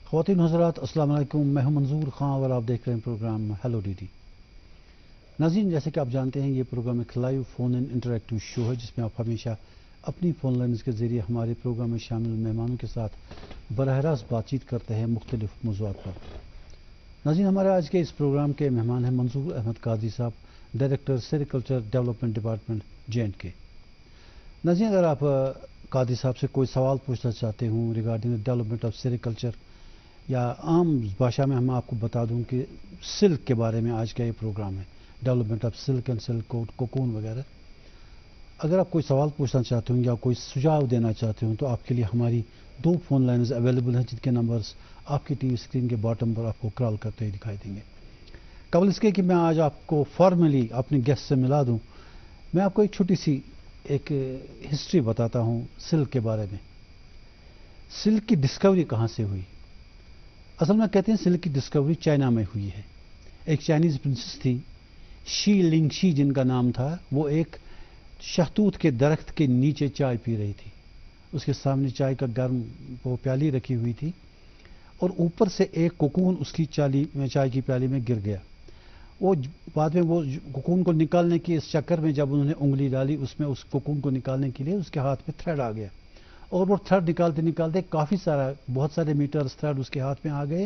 خواتین حضرات السلام علیکم، میں ہوں منظور خان اور آپ دیکھ رہے ہیں پروگرام ہیلو ڈی ڈی۔ ناظرین، جیسے کہ آپ جانتے ہیں یہ پروگرام ایک لائیو فون ان انٹریکٹیو شو ہے جس میں آپ ہمیشہ اپنی فون لائنز کے ذریعے ہمارے پروگرام میں شامل مہمانوں کے ساتھ براہ راست بات چیت کرتے ہیں مختلف موضوعات پر۔ ناظرین، ہمارے آج کے اس پروگرام کے مہمان ہیں منظور احمد قادری صاحب، ڈائریکٹر سیریکلچر ڈیولپمنٹ ڈپارٹمنٹ J&K۔ ناظرین، اگر آپ قادری صاحب سے کوئی سوال پوچھنا چاہتے ہوں ریگارڈنگ ڈیولپمنٹ آف سیریکلچر، یا عام بھاشا میں ہم آپ کو بتا دوں کہ سلک کے بارے میں آج کا یہ پروگرام ہے، development of silk and silk cocoon وغیرہ، اگر آپ کوئی سوال پوچھنا چاہتے ہوں یا کوئی سجھاؤ دینا چاہتے ہوں تو آپ کے لیے ہماری 2 فون لائنز اویلیبل ہیں جن کے نمبرز آپ کی ٹی وی اسکرین کے باٹم پر آپ کو کال کرتے ہوئے دکھائی دیں گے۔ قبل اس کے کہ میں آج آپ کو فارملی اپنے گیسٹ سے ملا دوں، میں آپ کو ایک چھوٹی سی ایک ہسٹری بتاتا ہوں سلک کے بارے میں۔ سلک کی ڈسکوری کہاں سے ہوئی؟ اصل میں کہتے ہیں سلک کی ڈسکوری چائنا میں ہوئی ہے۔ ایک چائنیز پرنسس تھی شی لنگ شی جن کا نام تھا، وہ ایک شہتوت کے درخت کے نیچے چائے پی رہی تھی۔ اس کے سامنے چائے کا گرم وہ پیالی رکھی ہوئی تھی اور اوپر سے ایک کوکون اس کی چائے کی پیالی میں گر گیا۔ وہ بعد میں وہ کوکون کو نکالنے کے اس چکر میں جب انہوں نے انگلی ڈالی اس میں اس کوکون کو نکالنے کے لیے اس کے ہاتھ میں تھریڈ آ گیا، اور وہ تھریڈ نکالتے نکالتے بہت سارے میٹرز تھریڈ اس کے ہاتھ میں آ گئے،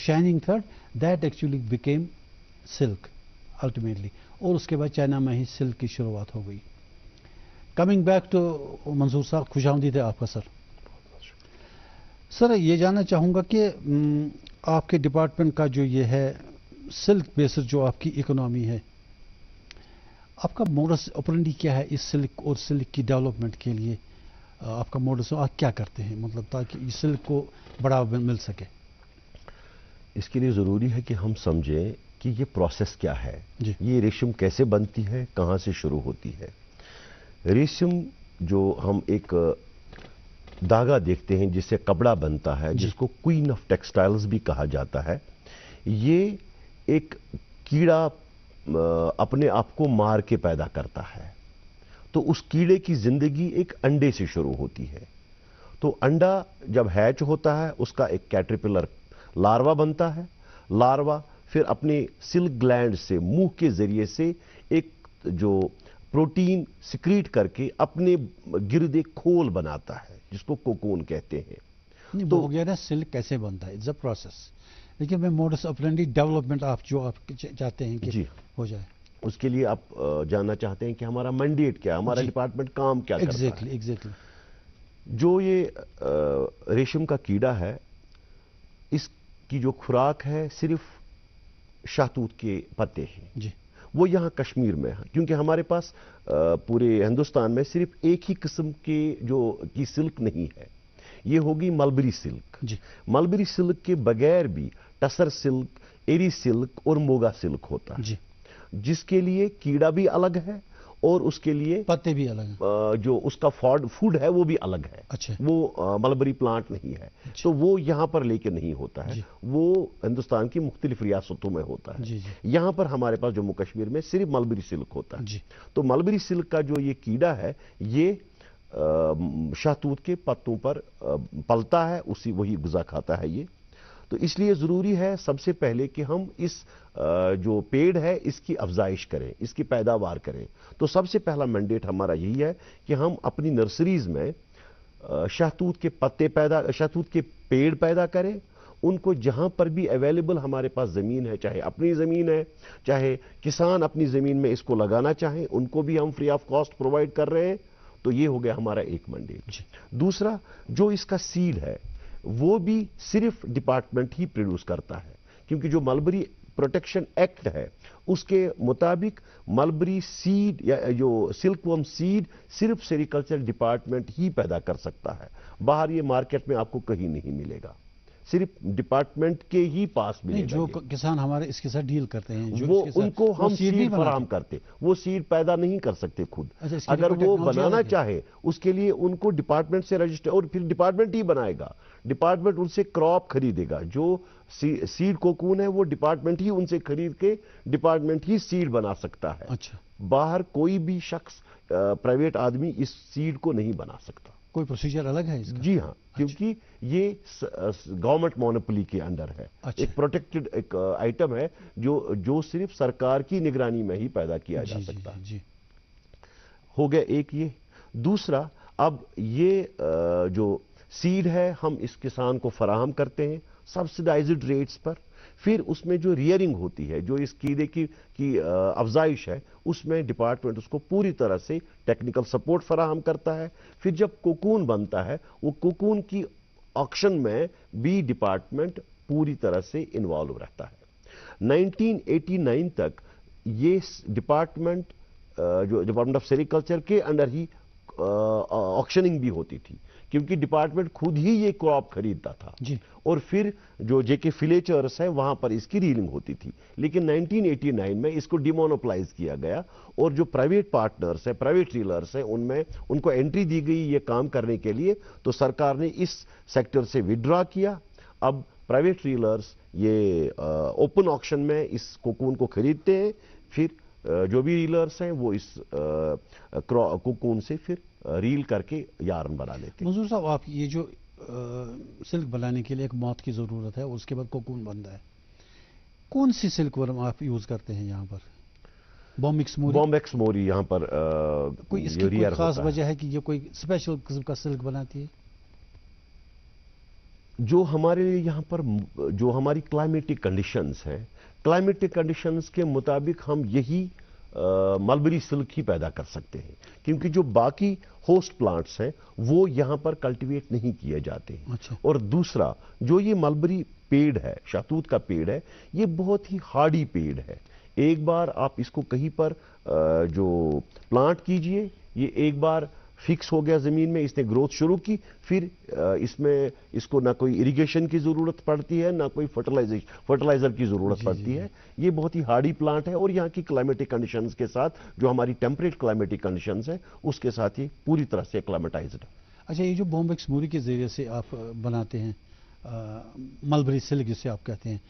shining thread that actually became silk ultimately, اور اس کے بعد چائنا میں ہی سلک کی شروعات ہو گئی۔ کمنگ بیک ٹو منظور صاحب، خوش آمدید ہے آپ کا سر، یہ جاننا چاہوں گا کہ آپ کے ڈپارٹمنٹ کا جو یہ ہے سلک بیسڈ جو آپ کی اکنامی ہے، آپ کا موڈس اپرنڈی کیا ہے اس سلک اور سلک کی ڈیولپمنٹ کے لیے؟ آپ کا موڈس آپ کیا کرتے ہیں مطلب تاکہ اس سلک کو بڑھاوا مل سکے؟ اس کے لیے ضروری ہے کہ ہم سمجھیں کہ یہ پروسیس کیا ہے، یہ ریشم کیسے بنتی ہے، کہاں سے شروع ہوتی ہے۔ ریشم جو ہم ایک دھاگا دیکھتے ہیں جس سے کپڑا بنتا ہے، جس کو کوئین آف ٹیکسٹائلز بھی کہا جاتا ہے، یہ ایک کیڑا اپنے آپ کو مار کے پیدا کرتا ہے۔ تو اس کیڑے کی زندگی ایک انڈے سے شروع ہوتی ہے۔ تو انڈا جب ہیچ ہوتا ہے اس کا ایک کیٹرپلر لاروا بنتا ہے۔ لاروا پھر اپنے سلک گلینڈ سے منہ کے ذریعے سے ایک جو پروٹین سکریٹ کر کے اپنے گرد ایک کھول بناتا ہے جس کو کوکون کہتے ہیں۔ تو ہو گیا نا سلک کیسے بنتا ہے، اٹس اے پروسیس، لیکن میں موڈس اپرنڈی ڈیولپمنٹ آپ چاہتے ہیں کہ ہو جائے، اس کے لیے آپ جاننا چاہتے ہیں کہ ہمارا مینڈیٹ کیا ہے، ہمارا ڈپارٹمنٹ کام کیا کرتا ہے۔ ایگزیکٹلی جو یہ ریشم کا کیڑا ہے، اس کی جو خوراک ہے صرف شہتوت کے پتے ہیں، وہ یہاں کشمیر میں ہے، کیونکہ ہمارے پاس پورے ہندوستان میں صرف ایک ہی قسم کی سلک نہیں ہے، یہ ہوگی ملبری سلک۔ ملبری سلک کے بغیر بھی ٹسر سلک، ایری سلک اور موگا سلک ہوتا ہے، جس کے لیے کیڑا بھی الگ ہے اور اس کے لیے پتے بھی الگ ہیں، جو اس کا فوڈ ہے وہ بھی الگ ہے۔ وہ ملبری پلانٹ نہیں ہے، تو وہ یہاں پر لے کے نہیں ہوتا ہے، وہ ہندوستان کی مختلف ریاستوں میں ہوتا ہے۔ یہاں پر ہمارے پاس جموں کشمیر میں صرف ملبری سلک ہوتا ہے۔ تو ملبری سلک کا جو یہ کیڑا ہے یہ شہتوت کے پتوں پر پلتا ہے، وہی غذا کھاتا ہے یہ۔ تو اس لیے ضروری ہے سب سے پہلے کہ ہم اس جو پیڑ ہے اس کی افزائش کریں، اس کی پیداوار کریں۔ تو سب سے پہلا مینڈیٹ ہمارا یہی ہے کہ ہم اپنی نرسریز میں شہتوت کے پیڑ پیدا کریں، ان کو جہاں پر بھی اویلیبل ہمارے پاس زمین ہے، چاہے اپنی زمین ہے، چاہے کسان اپنی زمین میں اس کو لگانا چاہیں، ان کو بھی ہم فری آف کاسٹ پرووائڈ کر رہے ہیں۔ تو یہ ہو گیا ہمارا ایک مینڈیٹ۔ دوسرا، جو اس کا سیڈ ہے وہ بھی صرف ڈپارٹمنٹ ہی پروڈیوس کرتا ہے، کیونکہ جو ملبری پروٹیکشن ایکٹ ہے اس کے مطابق ملبری سیڈ یا جو سلک ورم سیڈ صرف سیریکلچر ڈپارٹمنٹ ہی پیدا کر سکتا ہے، باہر یہ مارکیٹ میں آپ کو کہیں نہیں ملے گا، صرف ڈپارٹمنٹ کے ہی پاس ملے گا۔ جو کسان ہمارے اس کے ساتھ ڈیل کرتے ہیں وہ ان کو ہم سیڈ فراہم کرتے، وہ سیڈ پیدا نہیں کر سکتے خود، اگر وہ بنانا چاہے اس کے لیے ان کو ڈپارٹمنٹ سے رجسٹر، اور پھر ڈپارٹمنٹ ہی بنائے گا، ڈپارٹمنٹ ان سے کراپ خریدے گا، جو سیڈ کوکون ہے وہ ڈپارٹمنٹ ہی ان سے خرید کے ڈپارٹمنٹ ہی سیڈ بنا سکتا ہے۔ باہر کوئی بھی شخص، پرائیویٹ آدمی اس سیڈ کو نہیں بنا سکتا۔ कोई प्रोसीजर अलग है इसका? जी हाँ, क्योंकि ये गवर्नमेंट मोनोपोली के अंडर है। एक प्रोटेक्टेड एक आइटम है जो सिर्फ सरकार की निगरानी में ही पैदा किया जा सकता है। जी। हो गया एक ये। दूसरा, अब ये जो सीड है हम इस किसान को फराहम करते हैं सब्सिडाइज्ड रेट्स पर। फिर उसमें जो रियरिंग होती है, जो इस कीड़े की अफजाइश है, उसमें डिपार्टमेंट उसको पूरी तरह से टेक्निकल सपोर्ट फराहम करता है। फिर जब कोकून बनता है, वो कोकून की ऑक्शन में भी डिपार्टमेंट पूरी तरह से इन्वॉल्व रहता है। 1989 तक ये डिपार्टमेंट जो डिपार्टमेंट ऑफ सेरिकल्चर के अंडर ही ऑक्शनिंग भी होती थी, क्योंकि डिपार्टमेंट खुद ही ये क्रॉप खरीदता था जी। और फिर जो जेके फिलेचर्स है वहां पर इसकी रीलिंग होती थी। लेकिन 1989 में इसको डिमोनोपलाइज किया गया और जो प्राइवेट पार्टनर्स है, प्राइवेट रीलर्स है, उनमें उनको एंट्री दी गई ये काम करने के लिए। तो सरकार ने इस सेक्टर से विड्रॉ किया। अब प्राइवेट रीलर्स ये ओपन ऑक्शन में इस कोकून को खरीदते हैं। फिर जो भी रीलर्स हैं वो इस कोकून से फिर रील करके यार्न बना लेते हैं। मंजूर साहब, आप ये जो सिल्क बनाने के लिए एक मौत की ज़रूरत है, उसके बाद कोकून बनता है, कौन सी सिल्क वर्म आप यूज़ करते हैं यहाँ पर? बॉम्बेक्स मोरी यहाँ पर कोई इसकी कोई खास वजह है कि ये कोई स्पेशल किस्म का सिल्क बनाती है? जो हमारे यहाँ पर जो हमारी क्लाइमेटिक कंडीशंस हैं, क्लाइमेटिक कंडीशंस के मुताबिक हम यही मलबरी सिल्क ही पैदा कर सकते हैं, क्योंकि जो बाकी होस्ट प्लांट्स हैं वो यहाँ पर कल्टीवेट नहीं किए जाते हैं। अच्छा। और दूसरा, जो ये मलबरी पेड़ है, शहतूत का पेड़ है, ये बहुत ही हार्डी पेड़ है। एक बार आप इसको कहीं पर जो प्लांट कीजिए, ये एक बार फिक्स हो गया जमीन में, इसने ग्रोथ शुरू की, फिर इसमें इसको ना कोई इरिगेशन की जरूरत पड़ती है, ना कोई फर्टिलाइजर की जरूरत पड़ती है। ये बहुत ही हार्डी प्लांट है और यहाँ की क्लाइमेटिक कंडीशंस के साथ, जो हमारी टेम्परेट क्लाइमेटिक कंडीशंस है, उसके साथ ये पूरी तरह से एक्लामेटाइज्ड है। अच्छा, ये जो बॉम्बेक्स मोरी के जरिए से आप बनाते हैं मलबरी सिल्क जिसे आप कहते हैं,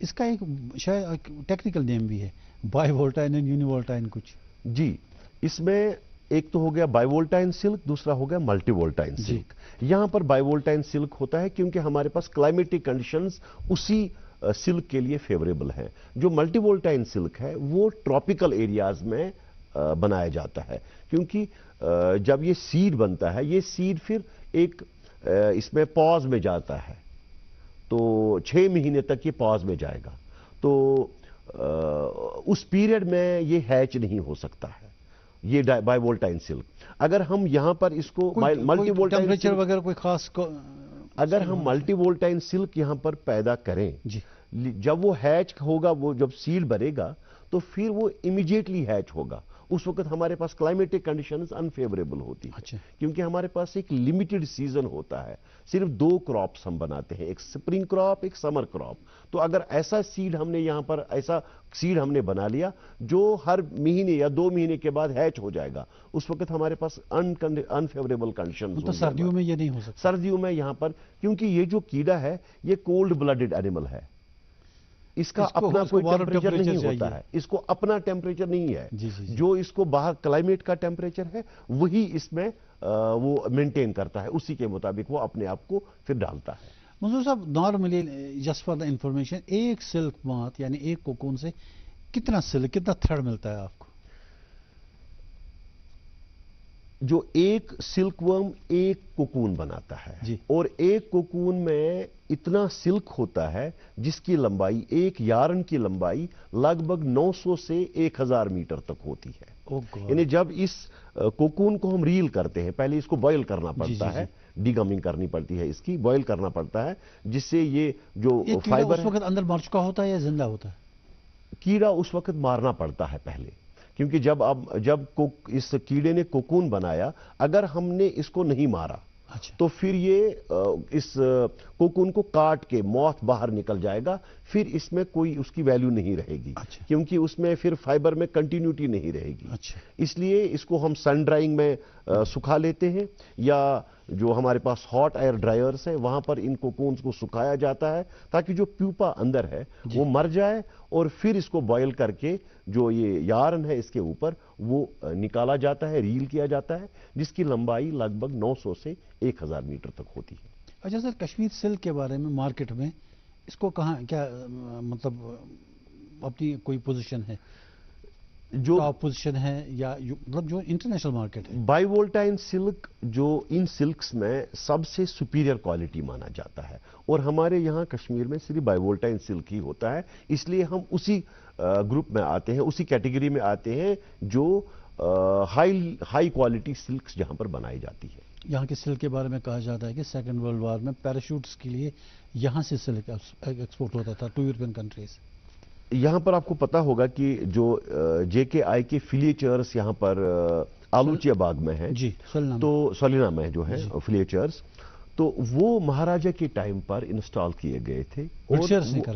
इसका एक शायद टेक्निकल नेम भी है, बाइवोल्टाइन एंड यूनिवोल्टाइन कुछ? जी, इसमें एक तो हो गया बाइवोल्टाइन सिल्क, दूसरा हो गया मल्टीवोल्टाइन सिल्क। यहां पर बाइवोल्टाइन सिल्क होता है क्योंकि हमारे पास क्लाइमेटिक कंडीशंस उसी सिल्क के लिए फेवरेबल हैं। जो मल्टीवोल्टाइन सिल्क है वो ट्रॉपिकल एरियाज में बनाया जाता है, क्योंकि जब ये सीड बनता है, ये सीड फिर एक इसमें पॉज में जाता है, तो 6 महीने तक ये पॉज में जाएगा। तो उस पीरियड में ये हैच नहीं हो सकता है, ये बाइवोल्टाइन सिल्क। अगर हम यहां पर इसको मल्टीवोल्टाइन टेम्परेचर वगैरह कोई खास अगर हम मल्टीवोल्टाइन सिल्क यहां पर पैदा करें जी, जब वो हैच होगा, वो जब सीड बनेगा तो फिर वो इमीडिएटली हैच होगा। उस वक्त हमारे पास क्लाइमेटिक कंडीशंस अनफेवरेबल होती है। अच्छा। क्योंकि हमारे पास एक लिमिटेड सीजन होता है, सिर्फ 2 क्रॉप्स हम बनाते हैं, एक स्प्रिंग क्रॉप, एक समर क्रॉप। तो अगर ऐसा सीड हमने यहां पर ऐसा सीड हमने बना लिया जो हर महीने या 2 महीने के बाद हैच हो जाएगा, उस वक्त हमारे पास अनफेवरेबल कंडीशंस। तो सर्दियों में ये नहीं हो सकता? सर्दियों में यहां पर, क्योंकि ये जो कीड़ा है ये कोल्ड ब्लडेड एनिमल है, इसका अपना कोई टेम्परेचर नहीं होता है, इसको अपना टेम्परेचर नहीं है। जी, जी, जी। जो इसको बाहर क्लाइमेट का टेम्परेचर है वही इसमें वो मेंटेन करता है, उसी के मुताबिक वो अपने आप को फिर डालता है। मंजूर साहब, normally just for the information, एक सिल्क मात यानी एक कोकून से कितना सिल्क, कितना थ्रेड मिलता है आपको? जो एक सिल्कवर्म एक कोकून बनाता है जी। और एक कोकून में इतना सिल्क होता है जिसकी लंबाई, एक यार्न की लंबाई लगभग 900 से 1000 मीटर तक होती है। यानी जब इस कोकून को हम रील करते हैं, पहले इसको बॉयल करना पड़ता है, डीगमिंग करनी पड़ती है, इसकी बॉयल करना पड़ता है, जिससे ये जो फाइबर उस वक्त अंदर मर चुका होता है या जिंदा होता है? कीड़ा उस वक्त मारना पड़ता है पहले, क्योंकि जब इस कीड़े ने कोकून बनाया, अगर हमने इसको नहीं मारा अच्छा। तो फिर ये इस कोकून को काट के मॉथ बाहर निकल जाएगा, फिर इसमें कोई उसकी वैल्यू नहीं रहेगी। अच्छा। क्योंकि उसमें फिर फाइबर में कंटिन्यूटी नहीं रहेगी। अच्छा। इसलिए इसको हम सन ड्राइंग में सुखा लेते हैं, या जो हमारे पास हॉट एयर ड्रायर्स है, वहां पर इन कोकून्स को सुखाया जाता है ताकि जो प्यूपा अंदर है वो मर जाए, और फिर इसको बॉयल करके जो ये यार्न है इसके ऊपर वो निकाला जाता है, रील किया जाता है, जिसकी लंबाई लगभग 900 से 1000 मीटर तक होती है। अच्छा सर, कश्मीर सिल्क के बारे में मार्केट में इसको कहाँ क्या मतलब अपनी कोई पोजीशन है, जो टॉप पोजीशन है या मतलब जो इंटरनेशनल मार्केट है? बाइवोल्टाइन सिल्क जो इन सिल्क्स में सबसे सुपीरियर क्वालिटी माना जाता है, और हमारे यहाँ कश्मीर में सिर्फ बाइवोल्टाइन सिल्क ही होता है, इसलिए हम उसी ग्रुप में आते हैं, उसी कैटेगरी में आते हैं जो हाई क्वालिटी सिल्क्स जहाँ पर बनाई जाती है। यहाँ के सिल्क के बारे में कहा जाता है कि सेकेंड वर्ल्ड वॉर में पैराशूट्स के लिए यहाँ से सिल्क एक्सपोर्ट होता था टू यूरोपियन कंट्रीज। यहाँ पर आपको पता होगा कि जो JKI के फिलिएचर्स यहाँ पर आलूचिया बाग में है जी, तो सलीना में जो है फिलिएचर्स, तो वो महाराजा के टाइम पर इंस्टॉल किए गए थे और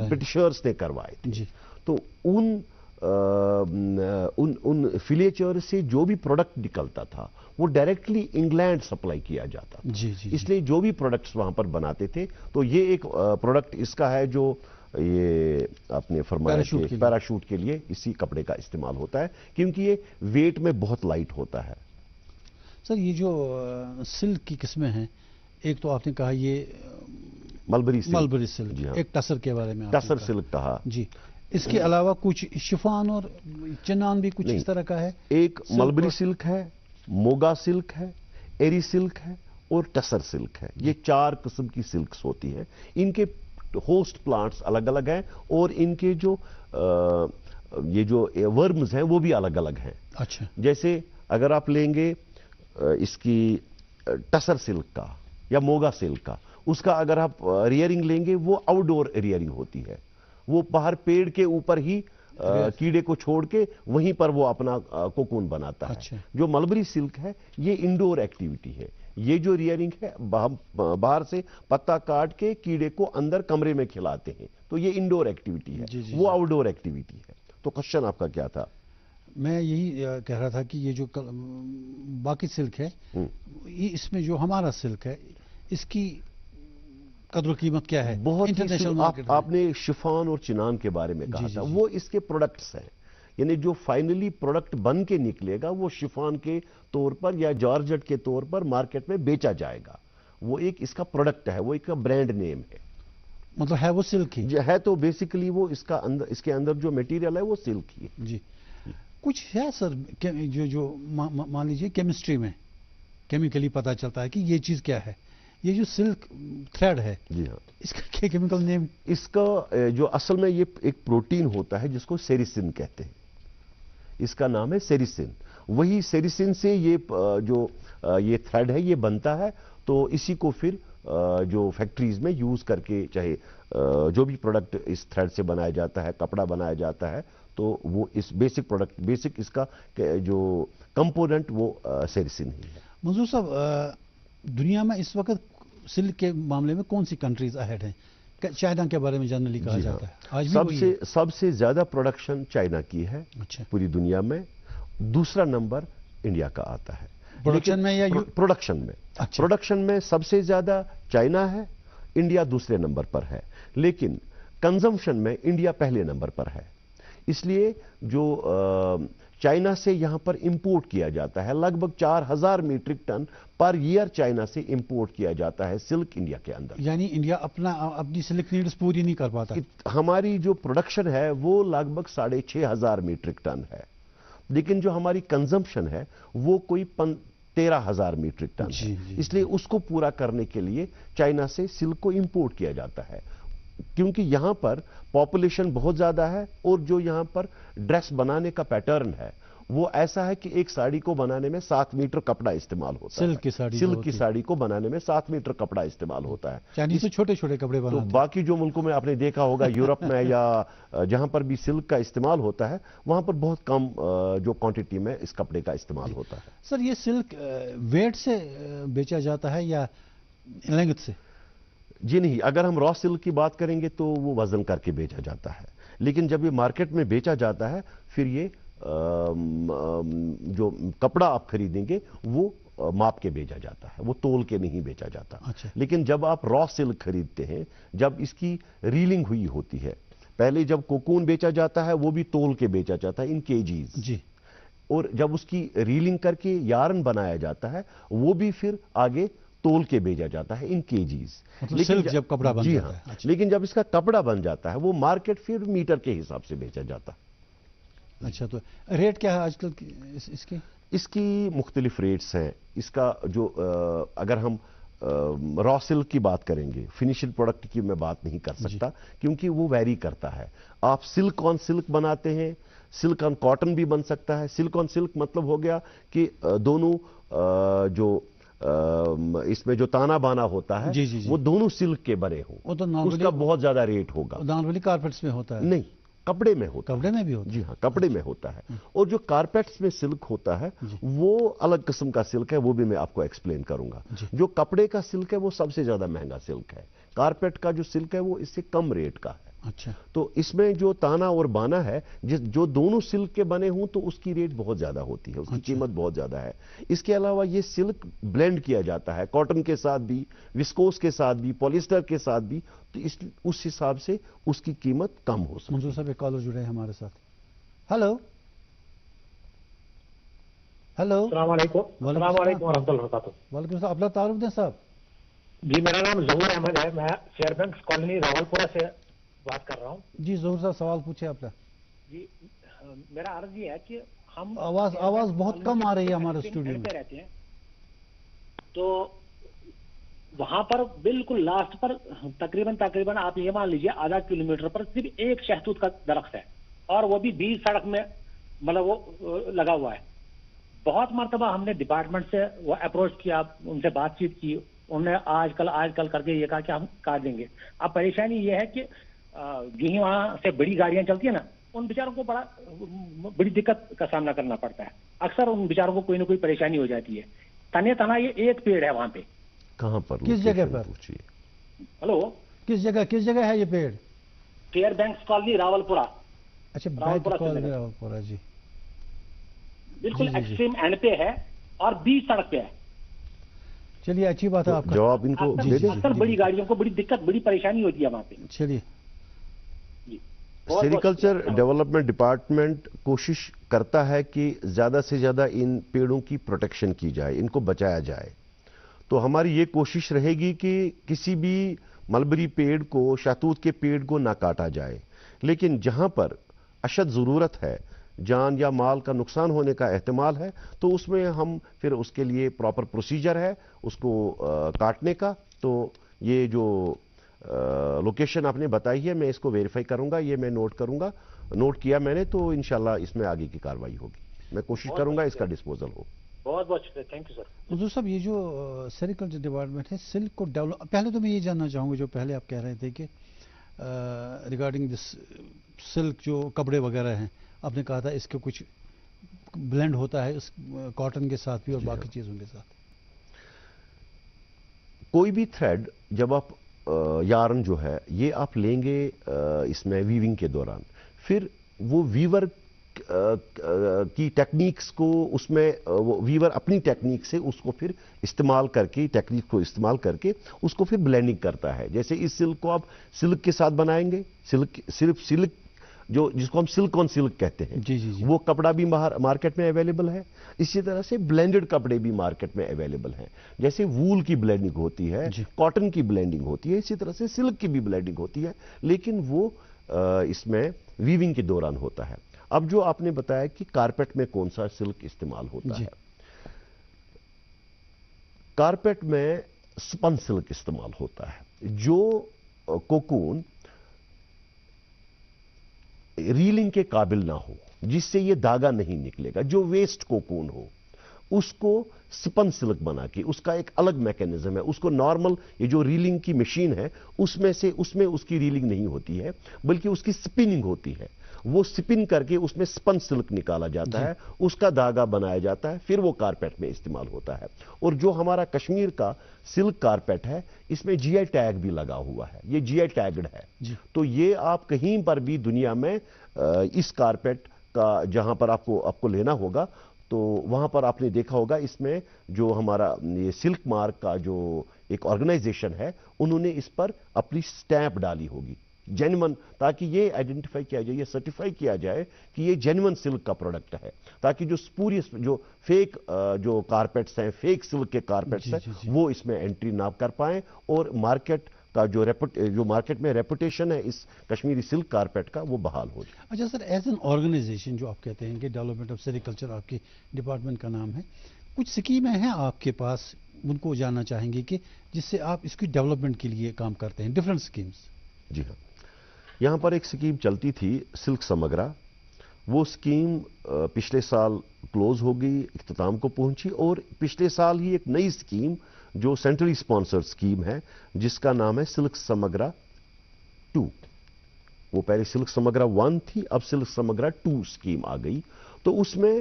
ब्रिटिशर्स ने करवाए थे जी। तो उन फिलिएचर से जो भी प्रोडक्ट निकलता था वो डायरेक्टली इंग्लैंड सप्लाई किया जाता था जी, जी, इसलिए जो भी प्रोडक्ट्स वहां पर बनाते थे, तो ये एक प्रोडक्ट इसका है जो ये आपने फरमाया कि पैराशूट के लिए इसी कपड़े का इस्तेमाल होता है, क्योंकि ये वेट में बहुत लाइट होता है। सर ये जो सिल्क की किस्में हैं, एक तो आपने कहा ये मलबरी सिल्क, हाँ। एक टसर के बारे में टसर सिल्क कहा जी। इसके अलावा कुछ शिफॉन और चिनान भी कुछ इस तरह का है? एक मलबरी सिल्क है, मोगा सिल्क है, एरी सिल्क है और टसर सिल्क है। ये 4 किस्म की सिल्क्स होती है। इनके होस्ट प्लांट्स अलग अलग हैं और इनके जो ये जो वर्म्स हैं वो भी अलग अलग हैं। अच्छा, जैसे अगर आप लेंगे इसकी टसर सिल्क का या मोगा सिल्क का, उसका अगर आप रियरिंग लेंगे वो आउटडोर रियरिंग होती है, वो बाहर पेड़ के ऊपर ही कीड़े को छोड़ के वहीं पर वो अपना कोकून बनाता है। अच्छा। जो मलबरी सिल्क है ये इंडोर एक्टिविटी है, ये जो रियरिंग है बाहर से पत्ता काट के कीड़े को अंदर कमरे में खिलाते हैं, तो ये इंडोर एक्टिविटी है। जी, जी, वो आउटडोर एक्टिविटी है। तो क्वेश्चन आपका क्या था? मैं यही कह रहा था कि ये जो बाकी सिल्क है, ये इसमें जो हमारा सिल्क है इसकी कदर कीमत क्या है? बहुत इंटरनेशनल मार्केट आपने शिफॉन और चिनान के बारे में कहा था, वो इसके प्रोडक्ट्स हैं, यानी जो फाइनली प्रोडक्ट बन के निकलेगा वो शिफॉन के तौर पर या जॉर्जेट के तौर पर मार्केट में बेचा जाएगा। वो एक इसका प्रोडक्ट है, वो एक ब्रांड नेम है, मतलब है वो सिल्क ही है। तो बेसिकली वो इसके अंदर जो मटेरियल है वो सिल्क ही है जी। कुछ है सर जो मान लीजिए केमिस्ट्री में केमिकली पता चलता है कि ये चीज क्या है? ये जो सिल्क थ्रेड है जी हाँ, इसका क्या केमिकल नेम? इसका जो असल में ये एक प्रोटीन होता है जिसको सेरिसिन कहते हैं, इसका नाम है सेरिसिन। वही सेरिसिन से ये जो ये थ्रेड है ये बनता है। तो इसी को फिर जो फैक्ट्रीज में यूज करके चाहे जो भी प्रोडक्ट इस थ्रेड से बनाया जाता है, कपड़ा बनाया जाता है, तो वो इस बेसिक इसका जो कंपोनेंट वो सेरिसिन ही है। मंजूर साहब, दुनिया में इस वक्त सिल्क के मामले में कौन सी कंट्रीज अहेड हैं? चाइना के बारे में जनरली कहा जाता है, आज भी सबसे ज्यादा प्रोडक्शन चाइना की है। अच्छा। पूरी दुनिया में दूसरा नंबर इंडिया का आता है प्रोडक्शन में या प्रोडक्शन में। अच्छा। प्रोडक्शन में सबसे ज्यादा चाइना है, इंडिया दूसरे नंबर पर है, लेकिन कंजम्पशन में इंडिया पहले नंबर पर है। इसलिए जो चाइना से यहां पर इंपोर्ट किया जाता है, लगभग 4000 metric ton per year China से इंपोर्ट किया जाता है सिल्क इंडिया के अंदर। यानी इंडिया अपनी सिल्क नीड्स पूरी नहीं कर पाता। हमारी जो प्रोडक्शन है वो लगभग 6500 मीट्रिक टन है, लेकिन जो हमारी कंजम्पशन है वो कोई 13000 मीट्रिक टन है। इसलिए उसको पूरा करने के लिए चाइना से सिल्क को इंपोर्ट किया जाता है, क्योंकि यहां पर पॉपुलेशन बहुत ज्यादा है और जो यहां पर ड्रेस बनाने का पैटर्न है वो ऐसा है कि एक साड़ी को बनाने में 7 मीटर कपड़ा इस्तेमाल होता है। सिल्क की साड़ी को बनाने में 7 मीटर कपड़ा इस्तेमाल होता है। चाइनीज तो छोटे छोटे कपड़े बनाते हैं। तो बाकी जो मुल्कों में आपने देखा होगा, यूरोप में या जहां पर भी सिल्क का इस्तेमाल होता है वहां पर बहुत कम जो क्वांटिटी में इस कपड़े का इस्तेमाल होता है। सर ये सिल्क वेट से बेचा जाता है या लेंथ से? जी नहीं, अगर हम रॉ सिल्क की बात करेंगे तो वो वजन करके बेचा जाता है, लेकिन जब ये मार्केट में बेचा जाता है फिर ये जो कपड़ा आप खरीदेंगे वो माप के बेचा जाता है, वो तोल के नहीं बेचा जाता। लेकिन जब आप रॉ सिल्क खरीदते हैं, जब इसकी रीलिंग हुई होती है, पहले जब कोकून बेचा जाता है वो भी तोल के बेचा जाता है इन केजीज जी, और जब उसकी रीलिंग करके यार्न बनाया जाता है वो भी फिर आगे तोल के भेजा जाता है इन केजीज। लेकिन जब कपड़ा बन जाता है, लेकिन जब इसका कपड़ा बन जाता है वो मार्केट फिर मीटर के हिसाब से बेचा जाता है। अच्छा, तो रेट क्या है आजकल इसके? इसकी मुख्तलिफ रेट्स हैं। इसका जो अगर हम रॉ सिल्क की बात करेंगे, फिनिशिंग प्रोडक्ट की मैं बात नहीं कर सकता क्योंकि वो वैरी करता है। आप सिल्क ऑन सिल्क बनाते हैं, सिल्क ऑन कॉटन भी बन सकता है। सिल्क ऑन सिल्क मतलब हो गया कि दोनों जो इसमें जो ताना बाना होता है जी, वो दोनों सिल्क के बने हों, तो उसका बहुत ज्यादा रेट होगा। नॉर्मली कारपेट्स में होता है? नहीं, कपड़े में होता है। कपड़े में भी होता है? जी हाँ, कपड़े में होता है। और जो कारपेट्स में सिल्क होता है वो अलग किस्म का सिल्क है, वो भी मैं आपको एक्सप्लेन करूंगा। जो कपड़े का सिल्क है वो सबसे ज्यादा महंगा सिल्क है। कारपेट का जो सिल्क है वो इससे कम रेट का है। अच्छा, तो इसमें जो ताना और बाना है, जो दोनों सिल्क के बने हों तो उसकी रेट बहुत ज्यादा होती है, उसकी कीमत बहुत ज्यादा है। इसके अलावा ये सिल्क ब्लेंड किया जाता है कॉटन के साथ भी, विस्कोस के साथ भी, पॉलिस्टर के साथ भी, तो उस हिसाब से उसकी कीमत कम हो सकती है। मंजूर साहब एक कॉलर जुड़े हैं हमारे साथ। हेलो हेलो, अस्सलाम वालेकुम। वालेकुम सलाम। अपना तारुफ दें साहब। जी, मेरा नाम ज़हूर अहमद है, मैं फेयरबैंक्स कॉलोनी रावलपुरा से बात कर रहा हूँ। जी ज़हूर साहब, सवाल पूछे आपका। जी, मेरा अर्ज ये है कि हम आवाज बहुत कम आ रही है हमारे स्टूडियो में। रहते हैं तो वहां पर बिल्कुल लास्ट पर तकरीबन आप ये मान लीजिए आधा किलोमीटर पर सिर्फ एक शहतूत का दरख्त है, और वो भी बीच सड़क में मतलब वो लगा हुआ है। बहुत मरतबा हमने डिपार्टमेंट से वो अप्रोच किया, उनसे बातचीत की, उन्होंने आजकल करके ये कहा कि हम काट देंगे। अब परेशानी ये है कि यही वहां से बड़ी गाड़ियां चलती है ना, उन बेचारों को बड़ी दिक्कत का सामना करना पड़ता है। अक्सर उन बेचारों को कोई ना कोई परेशानी हो जाती है। तने तना ये एक पेड़ है वहां पे। कहां पर? किस जगह पर? हेलो, किस जगह है ये पेड़? Fairbanks colony Rawalpura. अच्छा, रावलपुरा जी, बिल्कुल एक्सट्रीम एंड पे है और बीच सड़क पे है। चलिए, अच्छी बात है। आपका जवाब इनको दे दें। अक्सर बड़ी गाड़ियों को बड़ी दिक्कत, बड़ी परेशानी होती है वहां पे। चलिए, सेरिकल्चर डेवलपमेंट डिपार्टमेंट कोशिश करता है कि ज्यादा से ज्यादा इन पेड़ों की प्रोटेक्शन की जाए, इनको बचाया जाए। तो हमारी ये कोशिश रहेगी कि किसी भी मलबरी पेड़ को, शहतूत के पेड़ को ना काटा जाए। लेकिन जहां पर अशद जरूरत है, जान या माल का नुकसान होने का एहतमाल है, तो उसमें हम फिर उसके लिए प्रॉपर प्रोसीजर है उसको काटने का। तो ये जो लोकेशन आपने बताई है, मैं इसको वेरीफाई करूंगा, ये मैं नोट करूंगा, नोट किया मैंने, तो इंशाल्लाह इसमें आगे की कार्रवाई होगी। मैं कोशिश करूंगा इसका डिस्पोजल हो। बहुत बहुत शुक्रिया, थैंक यू सर। मंजूर साहब, ये जो सेरिकल्चर डिपार्टमेंट है सिल्क को डेवलप, पहले तो मैं ये जानना चाहूँगा, जो पहले आप कह रहे थे कि रिगार्डिंग दिस सिल्क जो कपड़े वगैरह हैं, आपने कहा था इसके कुछ ब्लेंड होता है इस कॉटन के साथ भी और बाकी चीज़ों के साथ। कोई भी थ्रेड जब आप यार्न जो है ये आप लेंगे इसमें वीविंग के दौरान, फिर वो वीवर की टेक्निक्स को उसमें वो वीवर अपनी टेक्निक से उसको फिर इस्तेमाल करके, टेक्निक को इस्तेमाल करके उसको फिर ब्लेंडिंग करता है। जैसे इस सिल्क को आप सिल्क के साथ बनाएंगे, सिर्फ सिल्क जो जिसको हम सिल्क ऑन सिल्क कहते हैं, जी, जी, जी। वो कपड़ा भी मार्केट में अवेलेबल है। इसी तरह से ब्लेंडेड कपड़े भी मार्केट में अवेलेबल हैं। जैसे वूल की ब्लेंडिंग होती है, कॉटन की ब्लेंडिंग होती है, इसी तरह से सिल्क की भी ब्लेंडिंग होती है, लेकिन वो इसमें वीविंग के दौरान होता है। अब जो आपने बताया कि कारपेट में कौन सा सिल्क इस्तेमाल होता है, कारपेट में स्पन सिल्क इस्तेमाल होता है। जो कोकून रीलिंग के काबिल ना हो, जिससे ये धागा नहीं निकलेगा, जो वेस्ट कोकून हो, उसको स्पन सिल्क बना के, उसका एक अलग मैकेनिज्म है। उसको नॉर्मल ये जो रीलिंग की मशीन है उसमें उसकी रीलिंग नहीं होती है, बल्कि उसकी स्पिनिंग होती है। वो स्पिन करके उसमें स्पन सिल्क निकाला जाता है, उसका धागा बनाया जाता है, फिर वो कारपेट में इस्तेमाल होता है। और जो हमारा कश्मीर का सिल्क कारपेट है, इसमें जीआई टैग भी लगा हुआ है, ये जीआई टैग्ड है। तो ये आप कहीं पर भी दुनिया में इस कारपेट का जहां पर आपको लेना होगा, تو وہاں پر آپ نے دیکھا ہوگا اس میں جو ہمارا یہ سلک مارک کا جو ایک آرگنائزیشن ہے انہوں نے اس پر اپنی سٹیمپ ڈالی ہوگی جینون، تاکہ یہ آئیڈینٹیفائی کیا جائے، یہ سرٹیفائی کیا جائے کہ یہ جینون سلک کا پروڈکٹ ہے، تاکہ جو پوری جو فیک جو کارپیٹس ہیں، فیک سلک کے کارپیٹس ہیں وہ اس میں انٹری نہ کر پائیں، اور مارکیٹ کا جو مارکیٹ میں ریپوٹیشن ہے اس کشمیری سلک کارپیٹ کا وہ بحال ہو جائے۔ اچھا سر، ایز این آرگنائزیشن جو آپ کہتے ہیں کہ ڈیولپمنٹ آف سیریکلچر آپ کے ڈپارٹمنٹ کا نام ہے، کچھ سکیمیں ہیں آپ کے پاس، ان کو جاننا چاہیں گے کہ جس سے آپ اس کی ڈیولپمنٹ کے لیے کام کرتے ہیں، ڈفرینٹ سکیمز؟ جی ہاں، یہاں پر ایک سکیم چلتی تھی سلک سمگرا، وہ سکیم پچھلے سال کلوز ہو گئی، اختتام کو پہنچی، اور پچھلے سال ہی ایک نئی سکیم جو سینٹرلی اسپانسرڈ سکیم ہے جس کا نام ہے سلک سمگرا 2۔ وہ پہلے سلک سمگرا 1 تھی، اب سلک سمگرا 2 سکیم آ گئی۔ تو اس میں